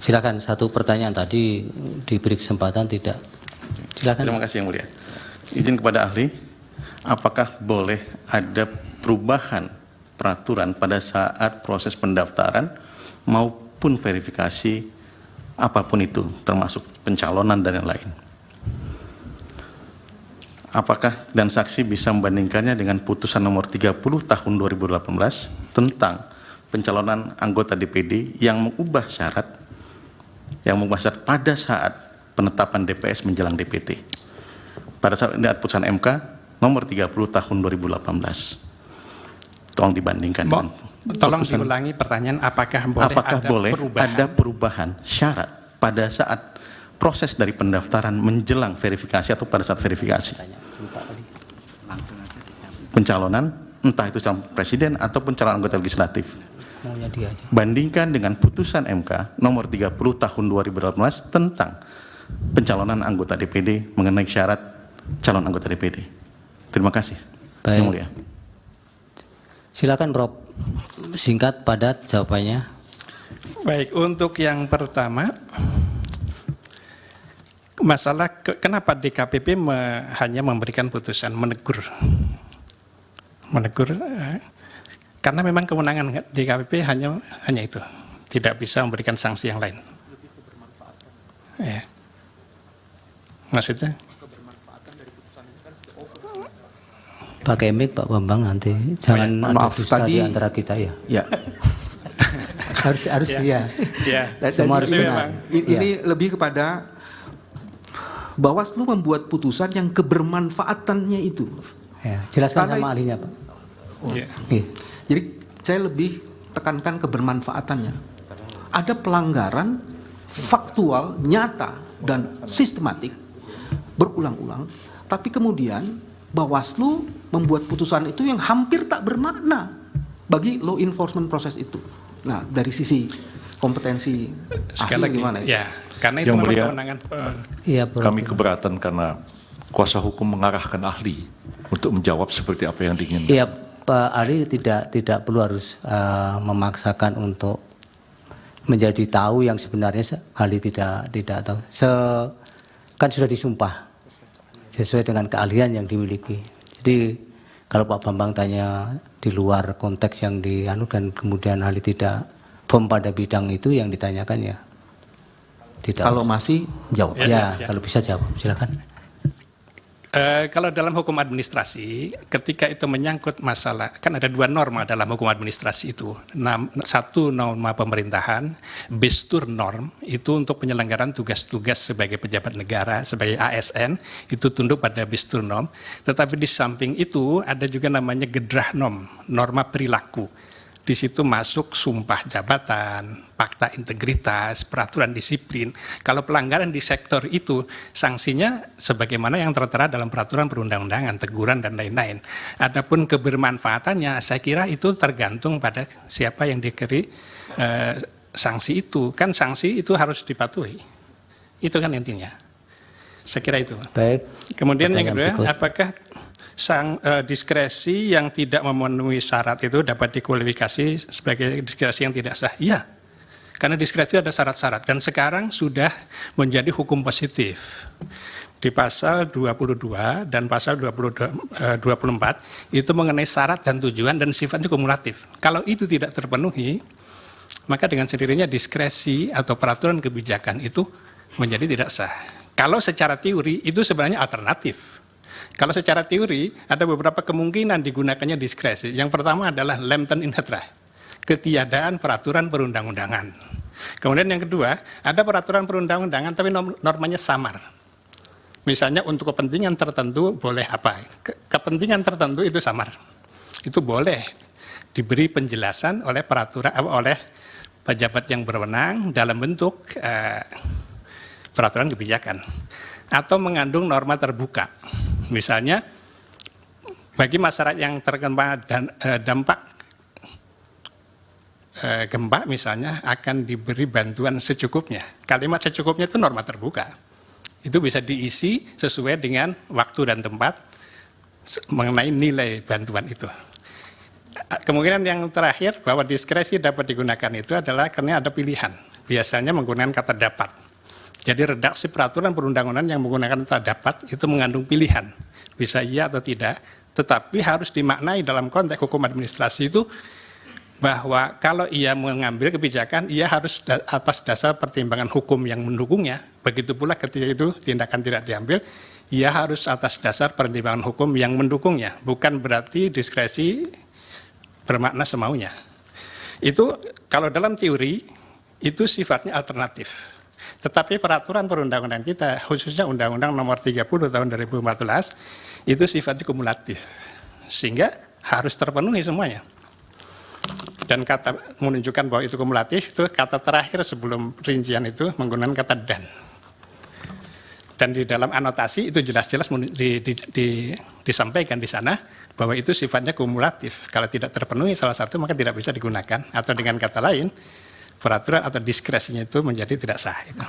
silakan, 1 pertanyaan tadi diberi kesempatan tidak. Silakan. Terima kasih Yang Mulia. Izin kepada ahli, apakah boleh ada perubahan peraturan pada saat proses pendaftaran maupun verifikasi apapun itu, termasuk pencalonan dan yang lain? Apakah dan saksi bisa membandingkannya dengan putusan nomor 30 tahun 2018 tentang pencalonan anggota DPD yang mengubah syarat pada saat penetapan DPS menjelang DPT. Pada saat ini putusan MK nomor 30 tahun 2018. Tolong dibandingkan dengan Tolong diulangi pertanyaan, apakah boleh ada perubahan syarat pada saat proses dari pendaftaran menjelang verifikasi atau pada saat verifikasi? Pencalonan entah itu calon presiden ataupun calon anggota legislatif. Maunya dia aja. Bandingkan dengan putusan MK nomor 30 tahun 2018 tentang pencalonan anggota DPD mengenai syarat calon anggota DPD. Terima kasih. Baik. Yang mulia. Silakan Prof. Singkat, padat jawabannya. Baik, untuk yang pertama, masalah kenapa DKPP hanya memberikan putusan menegur. Karena memang kewenangan DKPP hanya itu, tidak bisa memberikan sanksi yang lain. Ya. Maksudnya? Pakai mic Pak Bambang, nanti jangan ada dusta di antara kita ya. Ya. harus ya. Ya. Semua harus benar. Ini lebih kepada Bawaslu membuat putusan yang kebermanfaatannya itu. Ya, jelaskan sama ahlinya Pak. Ya. Jadi saya lebih tekankan kebermanfaatannya. Ada pelanggaran faktual, nyata, dan sistematik berulang-ulang, tapi kemudian Bawaslu membuat putusan itu yang hampir tak bermakna bagi law enforcement proses itu. Nah, dari sisi kompetensi sekali lagi gimana ya? Karena itu Yang mulia, kewenangan. Kami keberatan karena kuasa hukum mengarahkan ahli untuk menjawab seperti apa yang diinginkan. Iya, Pak ahli tidak perlu harus memaksakan untuk menjadi tahu yang sebenarnya ahli tidak tahu. Kan sudah disumpah sesuai dengan keahlian yang dimiliki. Jadi kalau Pak Bambang tanya di luar konteks yang dianukan, kemudian ahli tidak firm pada bidang itu yang ditanyakan ya tidak. Kalau masih jawab. Ya, kalau bisa jawab, silakan. Kalau dalam hukum administrasi, ketika itu menyangkut masalah, kan ada dua norma dalam hukum administrasi itu. Satu norma pemerintahan, bestur norm, itu untuk penyelenggaraan tugas-tugas sebagai pejabat negara, sebagai ASN, itu tunduk pada bestur norm. Tetapi di samping itu ada juga namanya gedrah norm, norma perilaku. Di situ masuk sumpah jabatan, fakta integritas, peraturan disiplin. Kalau pelanggaran di sektor itu, sanksinya sebagaimana yang tertera dalam peraturan perundang-undangan, teguran dan lain-lain. Adapun kebermanfaatannya, saya kira itu tergantung pada siapa yang diberi sanksi itu. Kan sanksi itu harus dipatuhi. Itu kan intinya. Saya kira itu. Baik. Kemudian yang kedua, apakah diskresi yang tidak memenuhi syarat itu dapat dikualifikasi sebagai diskresi yang tidak sah? Iya, karena diskresi ada syarat-syarat dan sekarang sudah menjadi hukum positif. Di pasal 22 dan pasal 24 itu mengenai syarat dan tujuan dan sifatnya kumulatif. Kalau itu tidak terpenuhi, maka dengan sendirinya diskresi atau peraturan kebijakan itu menjadi tidak sah. Kalau secara teori itu sebenarnya alternatif. Kalau secara teori, ada beberapa kemungkinan digunakannya diskresi. Yang pertama adalah lempten in hatra, ketiadaan peraturan perundang-undangan. Kemudian yang kedua, ada peraturan perundang-undangan tapi normanya samar. Misalnya untuk kepentingan tertentu boleh apa? Kepentingan tertentu itu samar. Itu boleh diberi penjelasan oleh peraturan oleh pejabat yang berwenang dalam bentuk peraturan kebijakan. Atau mengandung norma terbuka. Misalnya, bagi masyarakat yang terkena dampak gempa misalnya akan diberi bantuan secukupnya. Kalimat secukupnya itu norma terbuka. Itu bisa diisi sesuai dengan waktu dan tempat mengenai nilai bantuan itu. Kemungkinan yang terakhir bahwa diskresi dapat digunakan itu adalah karena ada pilihan. Biasanya menggunakan kata dapat. Jadi redaksi peraturan perundang-undangan yang menggunakan kata dapat itu mengandung pilihan. Bisa iya atau tidak, tetapi harus dimaknai dalam konteks hukum administrasi itu bahwa kalau ia mengambil kebijakan, ia harus atas dasar pertimbangan hukum yang mendukungnya. Begitu pula ketika itu tindakan tidak diambil, ia harus atas dasar pertimbangan hukum yang mendukungnya. Bukan berarti diskresi bermakna semaunya. Itu kalau dalam teori, itu sifatnya alternatif. Tetapi peraturan perundang-undangan kita, khususnya Undang-Undang Nomor 30 Tahun 2014, itu sifatnya kumulatif. Sehingga harus terpenuhi semuanya. Dan kata menunjukkan bahwa itu kumulatif, itu kata terakhir sebelum rincian itu menggunakan kata dan. Dan di dalam anotasi itu jelas-jelas disampaikan di sana bahwa itu sifatnya kumulatif. Kalau tidak terpenuhi salah satu maka tidak bisa digunakan. Atau dengan kata lain, peraturan atau diskresinya itu menjadi tidak sah. Itu.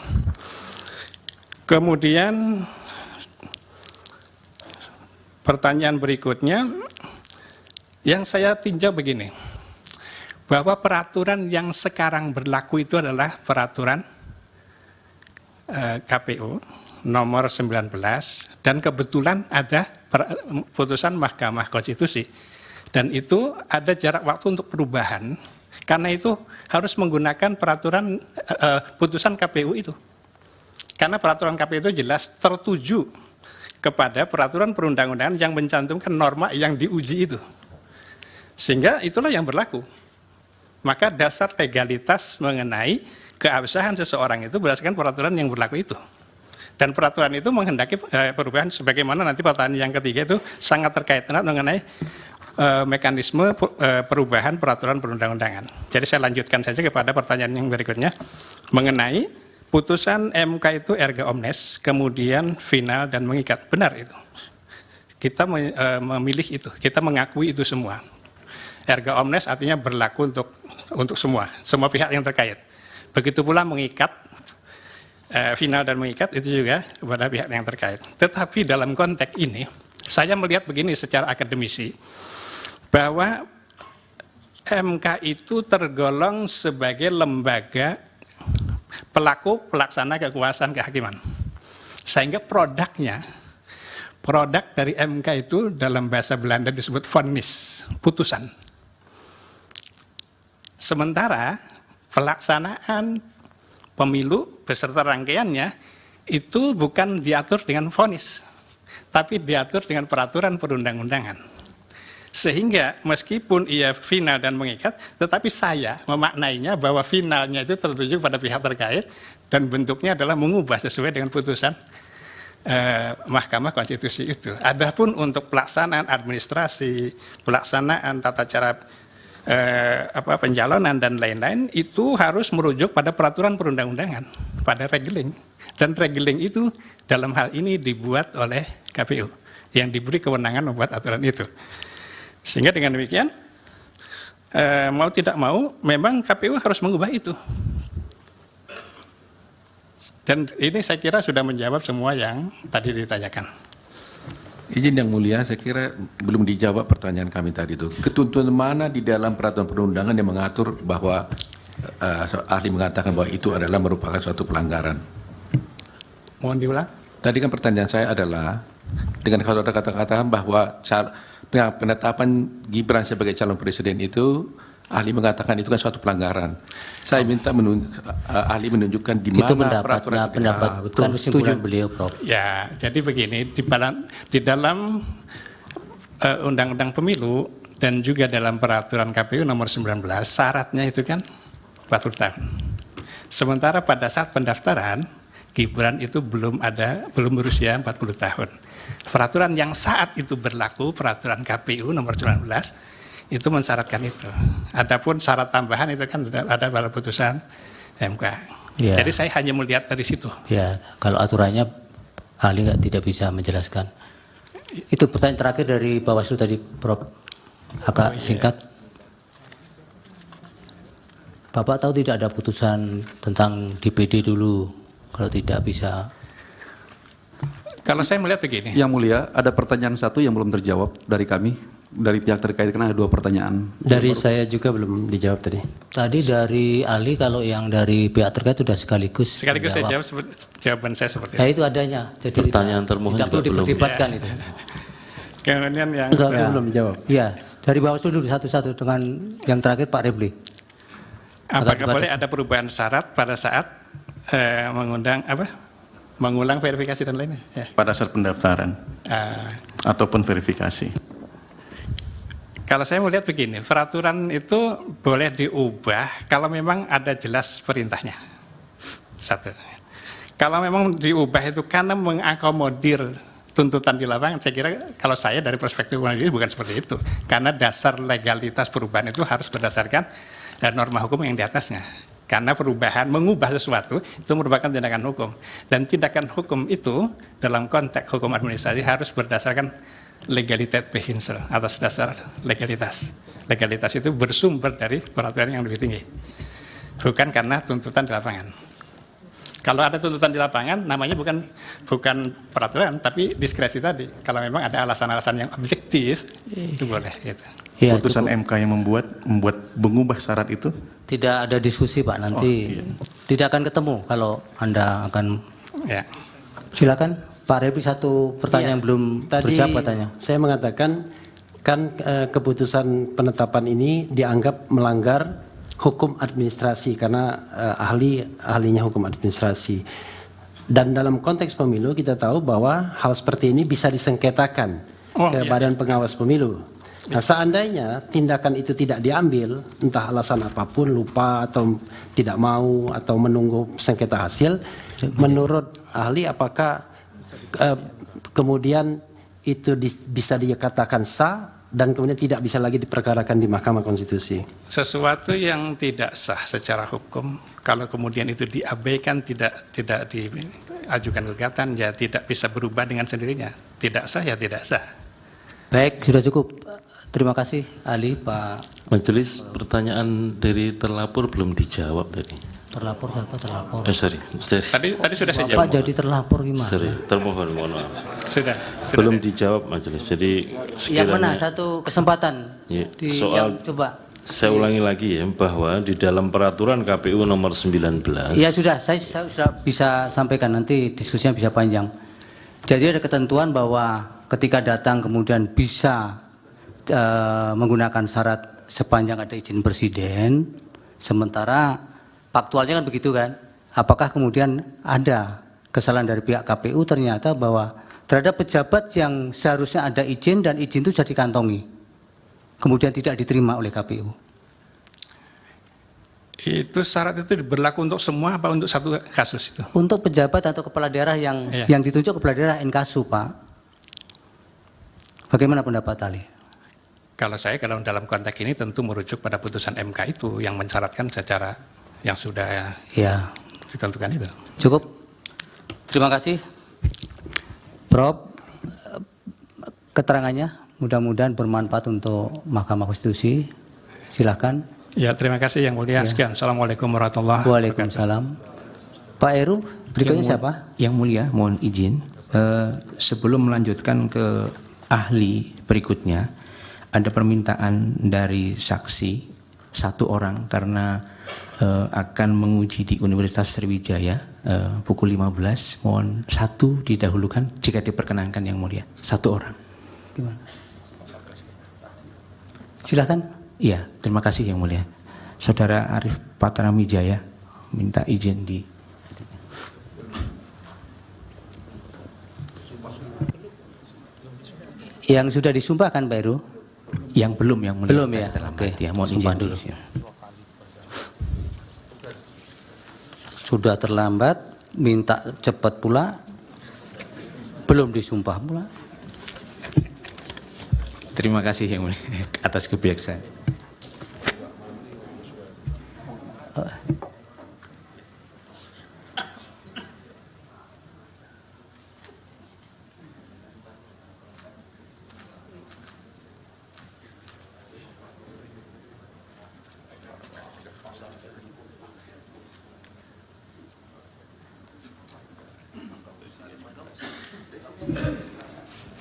Kemudian pertanyaan berikutnya yang saya tinjau begini, bahwa peraturan yang sekarang berlaku itu adalah peraturan KPU nomor 19 dan kebetulan ada putusan Mahkamah Konstitusi dan itu ada jarak waktu untuk perubahan karena itu harus menggunakan peraturan putusan KPU itu karena peraturan KPU itu jelas tertuju kepada peraturan perundang-undangan yang mencantumkan norma yang diuji itu sehingga itulah yang berlaku. Maka dasar legalitas mengenai keabsahan seseorang itu berdasarkan peraturan yang berlaku itu. Dan peraturan itu menghendaki perubahan sebagaimana nanti pertanyaan yang ketiga itu sangat terkait mengenai mekanisme perubahan peraturan perundang-undangan. Jadi saya lanjutkan saja kepada pertanyaan yang berikutnya mengenai putusan MK itu erga omnes, kemudian final dan mengikat. Benar itu. Kita memilih itu, kita mengakui itu semua. Erga omnes artinya berlaku untuk semua pihak yang terkait. Begitu pula mengikat, final dan mengikat itu juga kepada pihak yang terkait. Tetapi dalam konteks ini, saya melihat begini secara akademisi, bahwa MK itu tergolong sebagai lembaga pelaku pelaksana kekuasaan kehakiman. Sehingga produk dari MK itu dalam bahasa Belanda disebut vonis, putusan. Sementara pelaksanaan pemilu beserta rangkaiannya itu bukan diatur dengan vonis, tapi diatur dengan peraturan perundang-undangan. Sehingga meskipun ia final dan mengikat, tetapi saya memaknainya bahwa finalnya itu tertuju pada pihak terkait dan bentuknya adalah mengubah sesuai dengan putusan Mahkamah Konstitusi itu. Adapun untuk pelaksanaan administrasi, pelaksanaan tata cara pencalonan dan lain-lain itu harus merujuk pada peraturan perundang-undangan, pada regeling. Dan regeling itu dalam hal ini dibuat oleh KPU yang diberi kewenangan membuat aturan itu. Sehingga dengan demikian mau tidak mau memang KPU harus mengubah itu. Dan ini saya kira sudah menjawab semua yang tadi ditanyakan. Izin yang mulia, saya kira belum dijawab pertanyaan kami tadi itu. Ketentuan mana di dalam peraturan perundangan yang mengatur bahwa ahli mengatakan bahwa itu adalah merupakan suatu pelanggaran? Mohon diulang. Tadi kan pertanyaan saya adalah dengan saudara kata-katakan bahwa penetapan Gibran sebagai calon presiden itu ahli mengatakan itu kan suatu pelanggaran. Saya minta ahli menunjukkan di mana peraturan bukan kesimpulan beliau, Prof. Ya, jadi begini, di dalam Undang-Undang Pemilu dan juga dalam peraturan KPU nomor 19, syaratnya itu kan 40 tahun. Sementara pada saat pendaftaran, Gibran itu belum berusia 40 tahun. Peraturan yang saat itu berlaku, peraturan KPU nomor 19, itu mensyaratkan itu. Adapun syarat tambahan itu kan ada pada putusan MK. Ya. Jadi saya hanya melihat dari situ. Ya, kalau aturannya ahli tidak bisa menjelaskan. Itu pertanyaan terakhir dari Bawaslu tadi, Prof. Agak singkat. Bapak tahu tidak ada putusan tentang DPD dulu, kalau tidak bisa. Kalau saya melihat begini. Yang mulia, ada pertanyaan satu yang belum terjawab dari kami, dari pihak terkait, karena ada 2 pertanyaan. Dari saya juga belum dijawab tadi. Tadi dari ahli, kalau yang dari pihak terkait sudah sekaligus saya jawab jawaban saya seperti itu. Ya itu adanya. Jadi pertanyaan termohon tidak perlu diperdebatkan ya. Itu. Kemudian yang belum dijawab. Iya, dari Bawaslu dulu satu-satu dengan yang terakhir Pak Repli. Apakah boleh ada perubahan syarat pada saat mengulang verifikasi dan lainnya? Ya. Pada saat pendaftaran ataupun verifikasi. Kalau saya melihat begini, peraturan itu boleh diubah kalau memang ada jelas perintahnya. Satu. Kalau memang diubah itu karena mengakomodir tuntutan di lapangan, saya kira kalau saya dari perspektif ini bukan seperti itu. Karena dasar legalitas perubahan itu harus berdasarkan norma hukum yang di atasnya. Karena perubahan, mengubah sesuatu itu merupakan tindakan hukum. Dan tindakan hukum itu dalam konteks hukum administrasi harus berdasarkan legalitas behinsel, atas dasar legalitas. Legalitas itu bersumber dari peraturan yang lebih tinggi. Bukan karena tuntutan di lapangan. Kalau ada tuntutan di lapangan, namanya bukan peraturan, tapi diskresi tadi. Kalau memang ada alasan-alasan yang objektif, itu boleh. Gitu. Ya, putusan MK yang membuat mengubah syarat itu? Tidak ada diskusi Pak, nanti tidak akan ketemu kalau Anda akan. Ya. Silakan Pak Repi, satu pertanyaan belum terjawab katanya. Saya mengatakan kan keputusan penetapan ini dianggap melanggar hukum administrasi karena ahlinya hukum administrasi. Dan dalam konteks pemilu kita tahu bahwa hal seperti ini bisa disengketakan ke Badan Pengawas Pemilu. Nah, seandainya tindakan itu tidak diambil, entah alasan apapun, lupa atau tidak mau atau menunggu sengketa hasil, menurut ahli apakah kemudian itu bisa dikatakan sah dan kemudian tidak bisa lagi diperkarakan di Mahkamah Konstitusi? Sesuatu yang tidak sah secara hukum, kalau kemudian itu diabaikan, tidak diajukan gugatan, ya tidak bisa berubah dengan sendirinya. Tidak sah ya tidak sah. Baik, sudah cukup. Terima kasih ahli Pak. Majelis, pertanyaan dari terlapor belum dijawab tadi. Terlapor siapa terlapor? Sorry. Tadi sudah saya Bapak jawab. jadi terlapor gimana? Sorry, termohon mohon maaf. Sudah belum dijawab majelis. Jadi Yang mana satu kesempatan? Ya, yang coba. Saya ulangi lagi ya, bahwa di dalam peraturan KPU nomor 19. Ya sudah, saya sudah bisa sampaikan, nanti diskusinya bisa panjang. Jadi ada ketentuan bahwa ketika datang kemudian bisa menggunakan syarat sepanjang ada izin presiden, sementara faktualnya kan begitu kan. Apakah kemudian ada kesalahan dari pihak KPU ternyata bahwa terhadap pejabat yang seharusnya ada izin dan izin itu sudah dikantongi, kemudian tidak diterima oleh KPU? Itu syarat itu berlaku untuk semua apa untuk satu kasus itu? Untuk pejabat atau kepala daerah yang ditunjuk kepala daerah inkasu, Pak. Bagaimana pendapat ahli? Kalau saya dalam konteks ini tentu merujuk pada putusan MK itu yang mensyaratkan secara yang sudah ditentukan itu. Cukup. Terima kasih, Prof. Keterangannya mudah-mudahan bermanfaat untuk Mahkamah Konstitusi. Silakan. Ya, terima kasih yang mulia. Sekian. Assalamualaikum warahmatullahi wabarakatuh. Waalaikumsalam. Pak Heru, berikutnya siapa? Yang mulia, mohon izin. Sebelum melanjutkan ke ahli berikutnya, ada permintaan dari saksi satu orang karena akan menguji di Universitas Sriwijaya pukul 15. Mohon satu didahulukan jika diperkenankan yang mulia. Satu orang. Gimana? Silakan. Iya, terima kasih yang mulia. Saudara Arif Patramwijaya minta izin di. Yang sudah disumpahkan Pak Heru? Yang belum, yang mulia. Belum ya. Oke, ya, mohon izin dulu. Sudah terlambat, minta cepat pula, belum disumpah pula. Terima kasih yang mulia atas kebijaksanaan.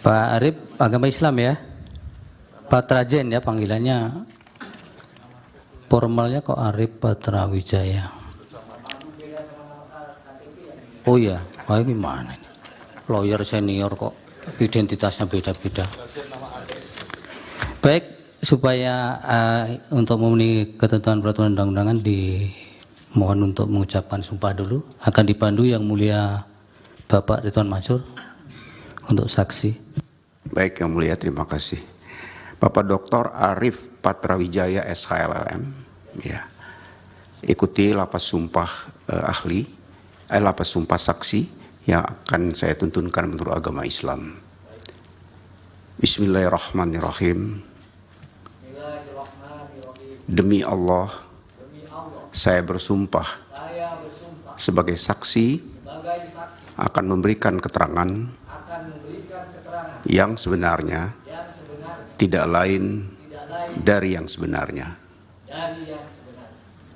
Pak Arif, agama Islam ya? Patrajen ya panggilannya. Formalnya kok Arif Patramwijaya. Oh iya, gimana ini? Lawyer senior kok identitasnya beda-beda. Baik, supaya untuk memenuhi ketentuan peraturan undang-undangan dimohon untuk mengucapkan sumpah dulu. Akan dipandu yang mulia Bapak Ridwan Mansur untuk saksi. Baik yang mulia, terima kasih. Bapak Dr. Arif Patramwijaya SHLLM, ya. Ikuti lapas sumpah lapas sumpah saksi yang akan saya tuntunkan menurut agama Islam. Bismillahirrahmanirrahim. Demi Allah, Saya bersumpah sebagai saksi akan memberikan keterangan yang sebenarnya, tidak lain dari yang sebenarnya.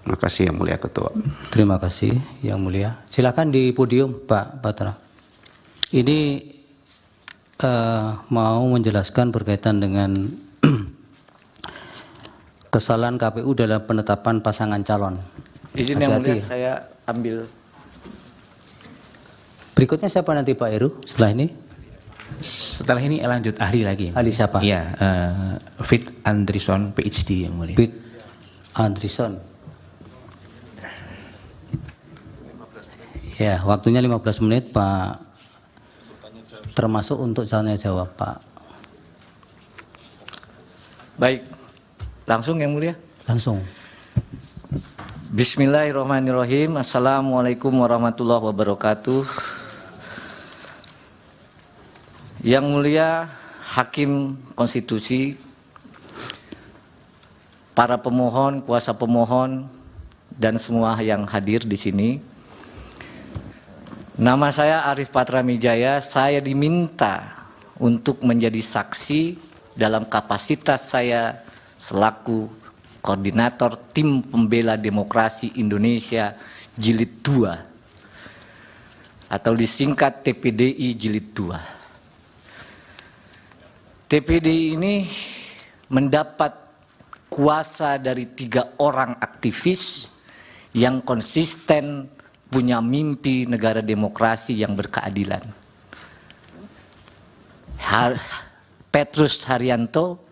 Terima kasih Yang Mulia Ketua. Terima kasih Yang Mulia. Silakan di podium Pak Patra. Ini mau menjelaskan berkaitan dengan kesalahan KPU dalam penetapan pasangan calon. Izin Yang Mulia, saya ambil. Berikutnya siapa nanti Pak Heru setelah ini? Setelah ini lanjut ahli lagi. Ahli siapa? Ya, Fit Andrison PhD Yang Mulia. Fit Andrison. Ya, waktunya 15 menit Pak. Termasuk untuk tanya jawab Pak. Baik, langsung Yang Mulia. Langsung. Bismillahirrahmanirrahim. Assalamualaikum warahmatullahi wabarakatuh. Yang Mulia Hakim Konstitusi, para pemohon, kuasa pemohon, dan semua yang hadir di sini. Nama saya Arif Patramijaya. Saya diminta untuk menjadi saksi dalam kapasitas saya selaku Koordinator Tim Pembela Demokrasi Indonesia Jilid 2 atau disingkat TPDI Jilid 2. TPDI ini mendapat kuasa dari 3 orang aktivis yang konsisten punya mimpi negara demokrasi yang berkeadilan. Petrus Haryanto,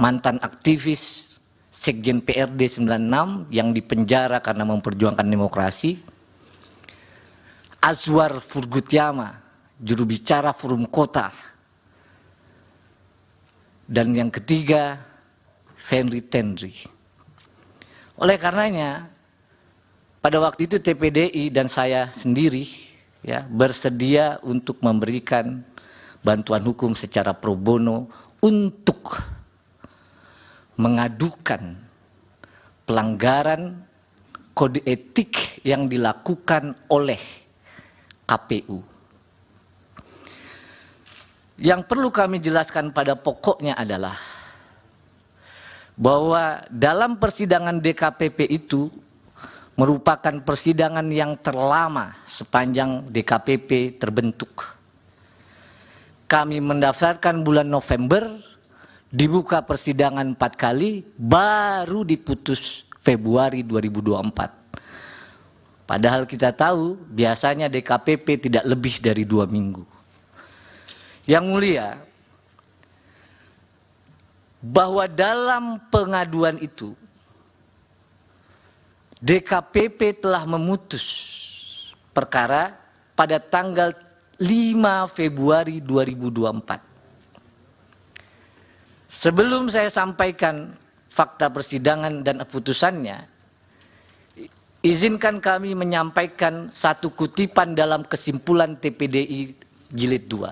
mantan aktivis Sekjen PRD 96 yang dipenjara karena memperjuangkan demokrasi. Azwar Furgutyama, juru bicara Forum Kota. Dan yang ketiga, Fenry Tendri. Oleh karenanya, pada waktu itu TPDI dan saya sendiri ya bersedia untuk memberikan bantuan hukum secara pro bono untuk mengadukan pelanggaran kode etik yang dilakukan oleh KPU. Yang perlu kami jelaskan pada pokoknya adalah bahwa dalam persidangan DKPP itu merupakan persidangan yang terlama sepanjang DKPP terbentuk. Kami mendaftarkan bulan November, dibuka persidangan 4 kali, baru diputus Februari 2024. Padahal kita tahu biasanya DKPP tidak lebih dari 2 minggu. Yang Mulia, bahwa dalam pengaduan itu DKPP telah memutus perkara pada tanggal 5 Februari 2024. Sebelum saya sampaikan fakta persidangan dan putusannya, izinkan kami menyampaikan satu kutipan dalam kesimpulan TPDI Jilid 2.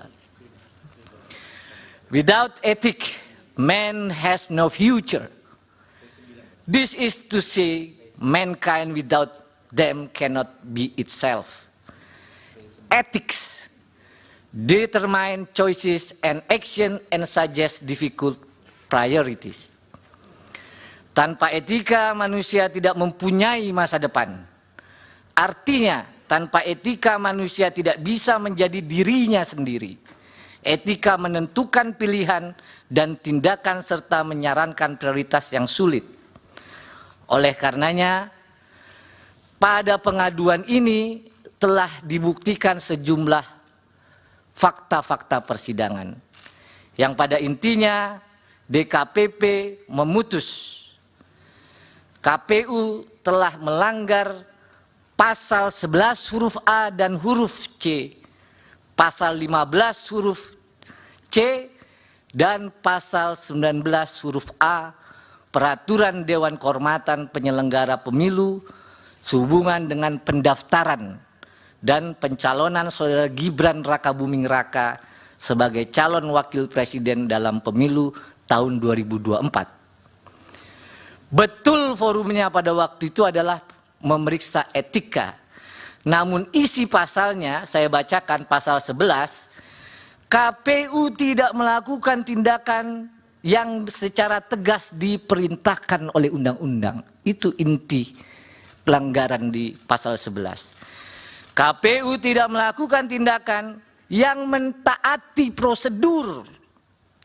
Without ethic, man has no future. This is to say, mankind without them cannot be itself. Ethics determine choices and action and suggest difficult priorities. Tanpa etika manusia tidak mempunyai masa depan. Artinya tanpa etika manusia tidak bisa menjadi dirinya sendiri. Etika menentukan pilihan dan tindakan serta menyarankan prioritas yang sulit. Oleh karenanya, pada pengaduan ini telah dibuktikan sejumlah fakta-fakta persidangan. Yang pada intinya DKPP memutus KPU telah melanggar pasal 11 huruf A dan huruf C, pasal 15 huruf C, dan pasal 19 huruf A Peraturan Dewan Kehormatan Penyelenggara Pemilu sehubungan dengan pendaftaran dan pencalonan Saudara Gibran Rakabuming Raka sebagai calon wakil presiden dalam pemilu tahun 2024. Betul forumnya pada waktu itu adalah memeriksa etika. Namun isi pasalnya, saya bacakan pasal 11, KPU tidak melakukan tindakan yang secara tegas diperintahkan oleh undang-undang. Itu inti pelanggaran di pasal 11. KPU tidak melakukan tindakan yang mentaati prosedur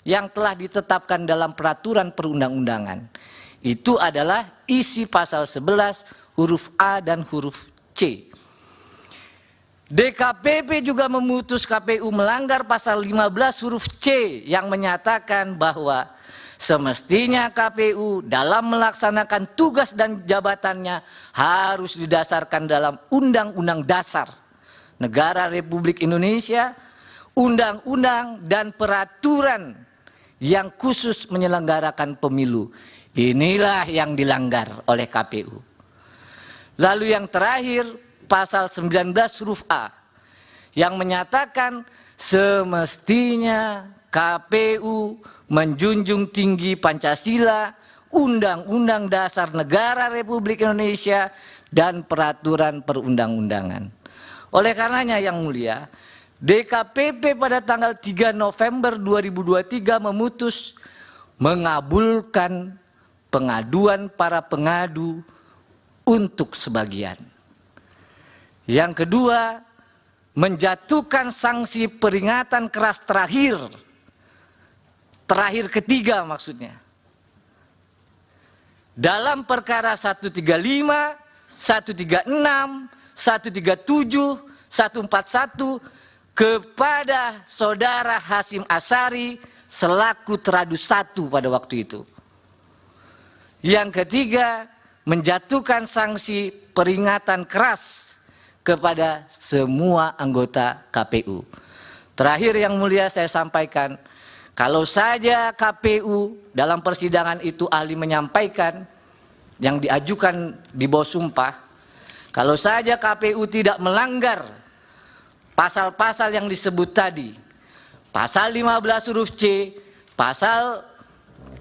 yang telah ditetapkan dalam peraturan perundang-undangan. Itu adalah isi pasal 11 huruf A dan huruf C. DKPP juga memutus KPU melanggar pasal 15 huruf C yang menyatakan bahwa semestinya KPU dalam melaksanakan tugas dan jabatannya harus didasarkan dalam Undang-Undang Dasar Negara Republik Indonesia, undang-undang dan peraturan yang khusus menyelenggarakan pemilu. Inilah yang dilanggar oleh KPU. Lalu yang terakhir, pasal 19 huruf A yang menyatakan semestinya KPU menjunjung tinggi Pancasila, Undang-Undang Dasar Negara Republik Indonesia, dan peraturan perundang-undangan. Oleh karenanya yang mulia, DKPP pada tanggal 3 November 2023 memutus mengabulkan pengaduan para pengadu untuk sebagian. Yang kedua, menjatuhkan sanksi peringatan keras terakhir ketiga maksudnya. Dalam perkara 135, 136, 137, 141 kepada saudara Hasyim Asyari selaku teradu 1 pada waktu itu. Yang ketiga, menjatuhkan sanksi peringatan keras kepada semua anggota KPU. Terakhir yang mulia saya sampaikan, kalau saja KPU dalam persidangan itu ahli menyampaikan yang diajukan di bawah sumpah, kalau saja KPU tidak melanggar pasal-pasal yang disebut tadi, pasal 15 huruf C, pasal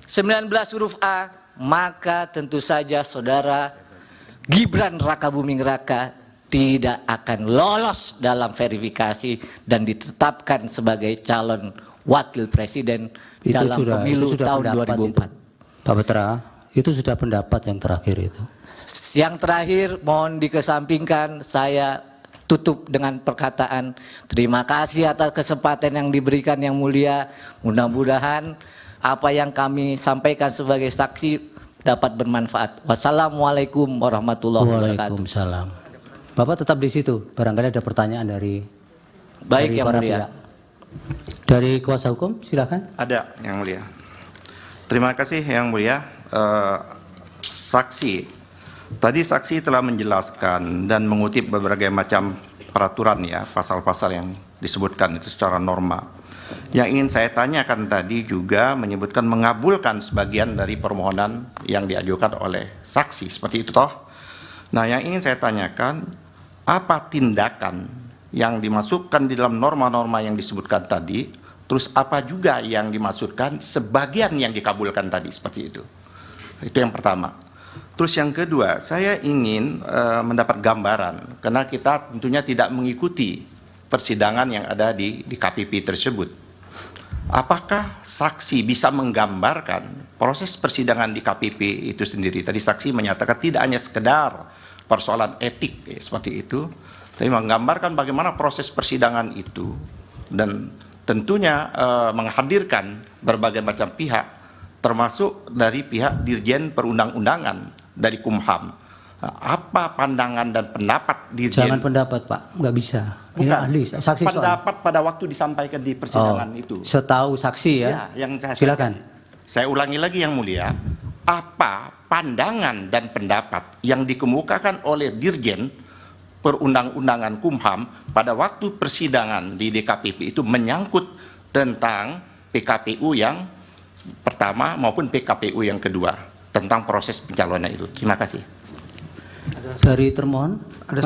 19 huruf A, maka tentu saja saudara Gibran Rakabuming Raka tidak akan lolos dalam verifikasi dan ditetapkan sebagai calon wakil presiden itu dalam pemilu tahun 2004. Pak Petra, itu sudah pendapat yang terakhir itu. Yang terakhir mohon dikesampingkan, saya tutup dengan perkataan terima kasih atas kesempatan yang diberikan yang mulia. Mudah-mudahan apa yang kami sampaikan sebagai saksi dapat bermanfaat. Wassalamualaikum warahmatullahi wabarakatuh. Waalaikumsalam. Bapak tetap di situ. Barangkali ada pertanyaan dari yang mulia. Pihak. Dari kuasa hukum, silakan. Ada yang mulia. Terima kasih yang mulia. Saksi, tadi saksi telah menjelaskan dan mengutip berbagai macam peraturan ya, pasal-pasal yang disebutkan itu secara norma. Yang ingin saya tanyakan tadi juga menyebutkan mengabulkan sebagian dari permohonan yang diajukan oleh saksi, seperti itu toh. Nah, yang ingin saya tanyakan, apa tindakan yang dimasukkan di dalam norma-norma yang disebutkan tadi, terus apa juga yang dimaksudkan sebagian yang dikabulkan tadi, seperti itu. Itu yang pertama. Terus yang kedua, saya ingin mendapat gambaran, karena kita tentunya tidak mengikuti persidangan yang ada di KPP tersebut. Apakah saksi bisa menggambarkan proses persidangan di KPP itu sendiri? Tadi saksi menyatakan tidak hanya sekedar persoalan etik seperti itu, tapi menggambarkan bagaimana proses persidangan itu dan tentunya menghadirkan berbagai macam pihak, termasuk dari pihak Dirjen Perundang-undangan dari Kumham. Apa pandangan dan pendapat Dirjen? Jangan pendapat Pak, nggak bisa. Ini Bukan, ahli, saksi pendapat pada waktu disampaikan di persidangan itu. Setahu saksi ya. Yang silakan. Saya ulangi lagi yang mulia, apa pandangan dan pendapat yang dikemukakan oleh Dirjen Perundang-undangan Kumham pada waktu persidangan di DKPP itu menyangkut tentang PKPU yang pertama maupun PKPU yang kedua tentang proses pencalonan itu. Terima kasih. Dari termohon ada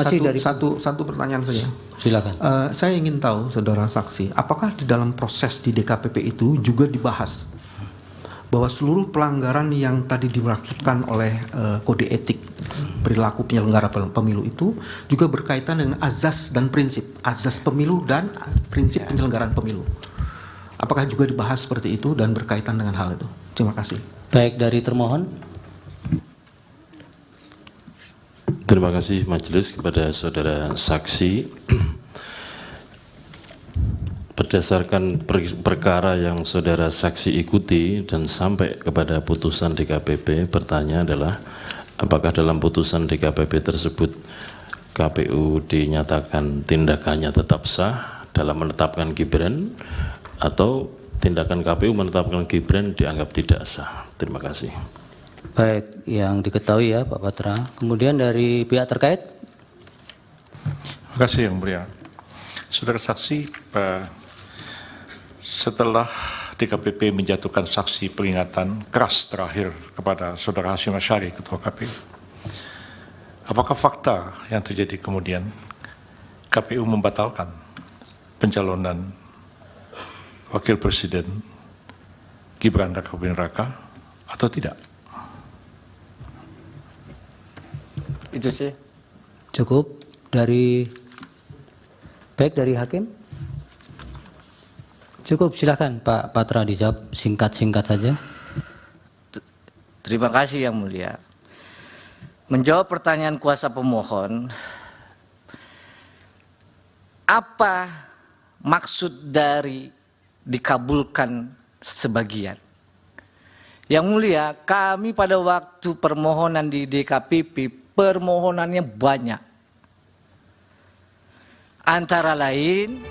satu pertanyaan saja. Silakan. Saya ingin tahu saudara saksi, apakah di dalam proses di DKPP itu juga dibahas bahwa seluruh pelanggaran yang tadi dimaksudkan oleh kode etik perilaku penyelenggara pemilu itu juga berkaitan dengan azas dan prinsip, azas pemilu dan prinsip penyelenggaraan pemilu. Apakah juga dibahas seperti itu dan berkaitan dengan hal itu? Terima kasih. Baik, dari termohon. Terima kasih majelis kepada saudara saksi. Berdasarkan perkara yang saudara saksi ikuti dan sampai kepada putusan DKPP, bertanya adalah apakah dalam putusan DKPP tersebut KPU dinyatakan tindakannya tetap sah dalam menetapkan Gibran atau tindakan KPU menetapkan Gibran dianggap tidak sah? Terima kasih. Baik, yang diketahui ya Pak Patra. Kemudian dari pihak terkait. Terima kasih Yang Mulia. Saudara saksi, setelah DKPP menjatuhkan sanksi peringatan keras terakhir kepada Saudara Hashim Asyari, Ketua KPU, apakah fakta yang terjadi kemudian KPU membatalkan pencalonan Wakil Presiden Gibran Rakabuming Raka atau tidak? Itu sih. Cukup. Dari baik dari hakim. Cukup, silakan Pak Patra dijawab singkat-singkat saja. Terima kasih Yang Mulia. Menjawab pertanyaan kuasa pemohon, apa maksud dari dikabulkan sebagian? Yang Mulia, kami pada waktu permohonan di DKPP, permohonannya banyak. Antara lain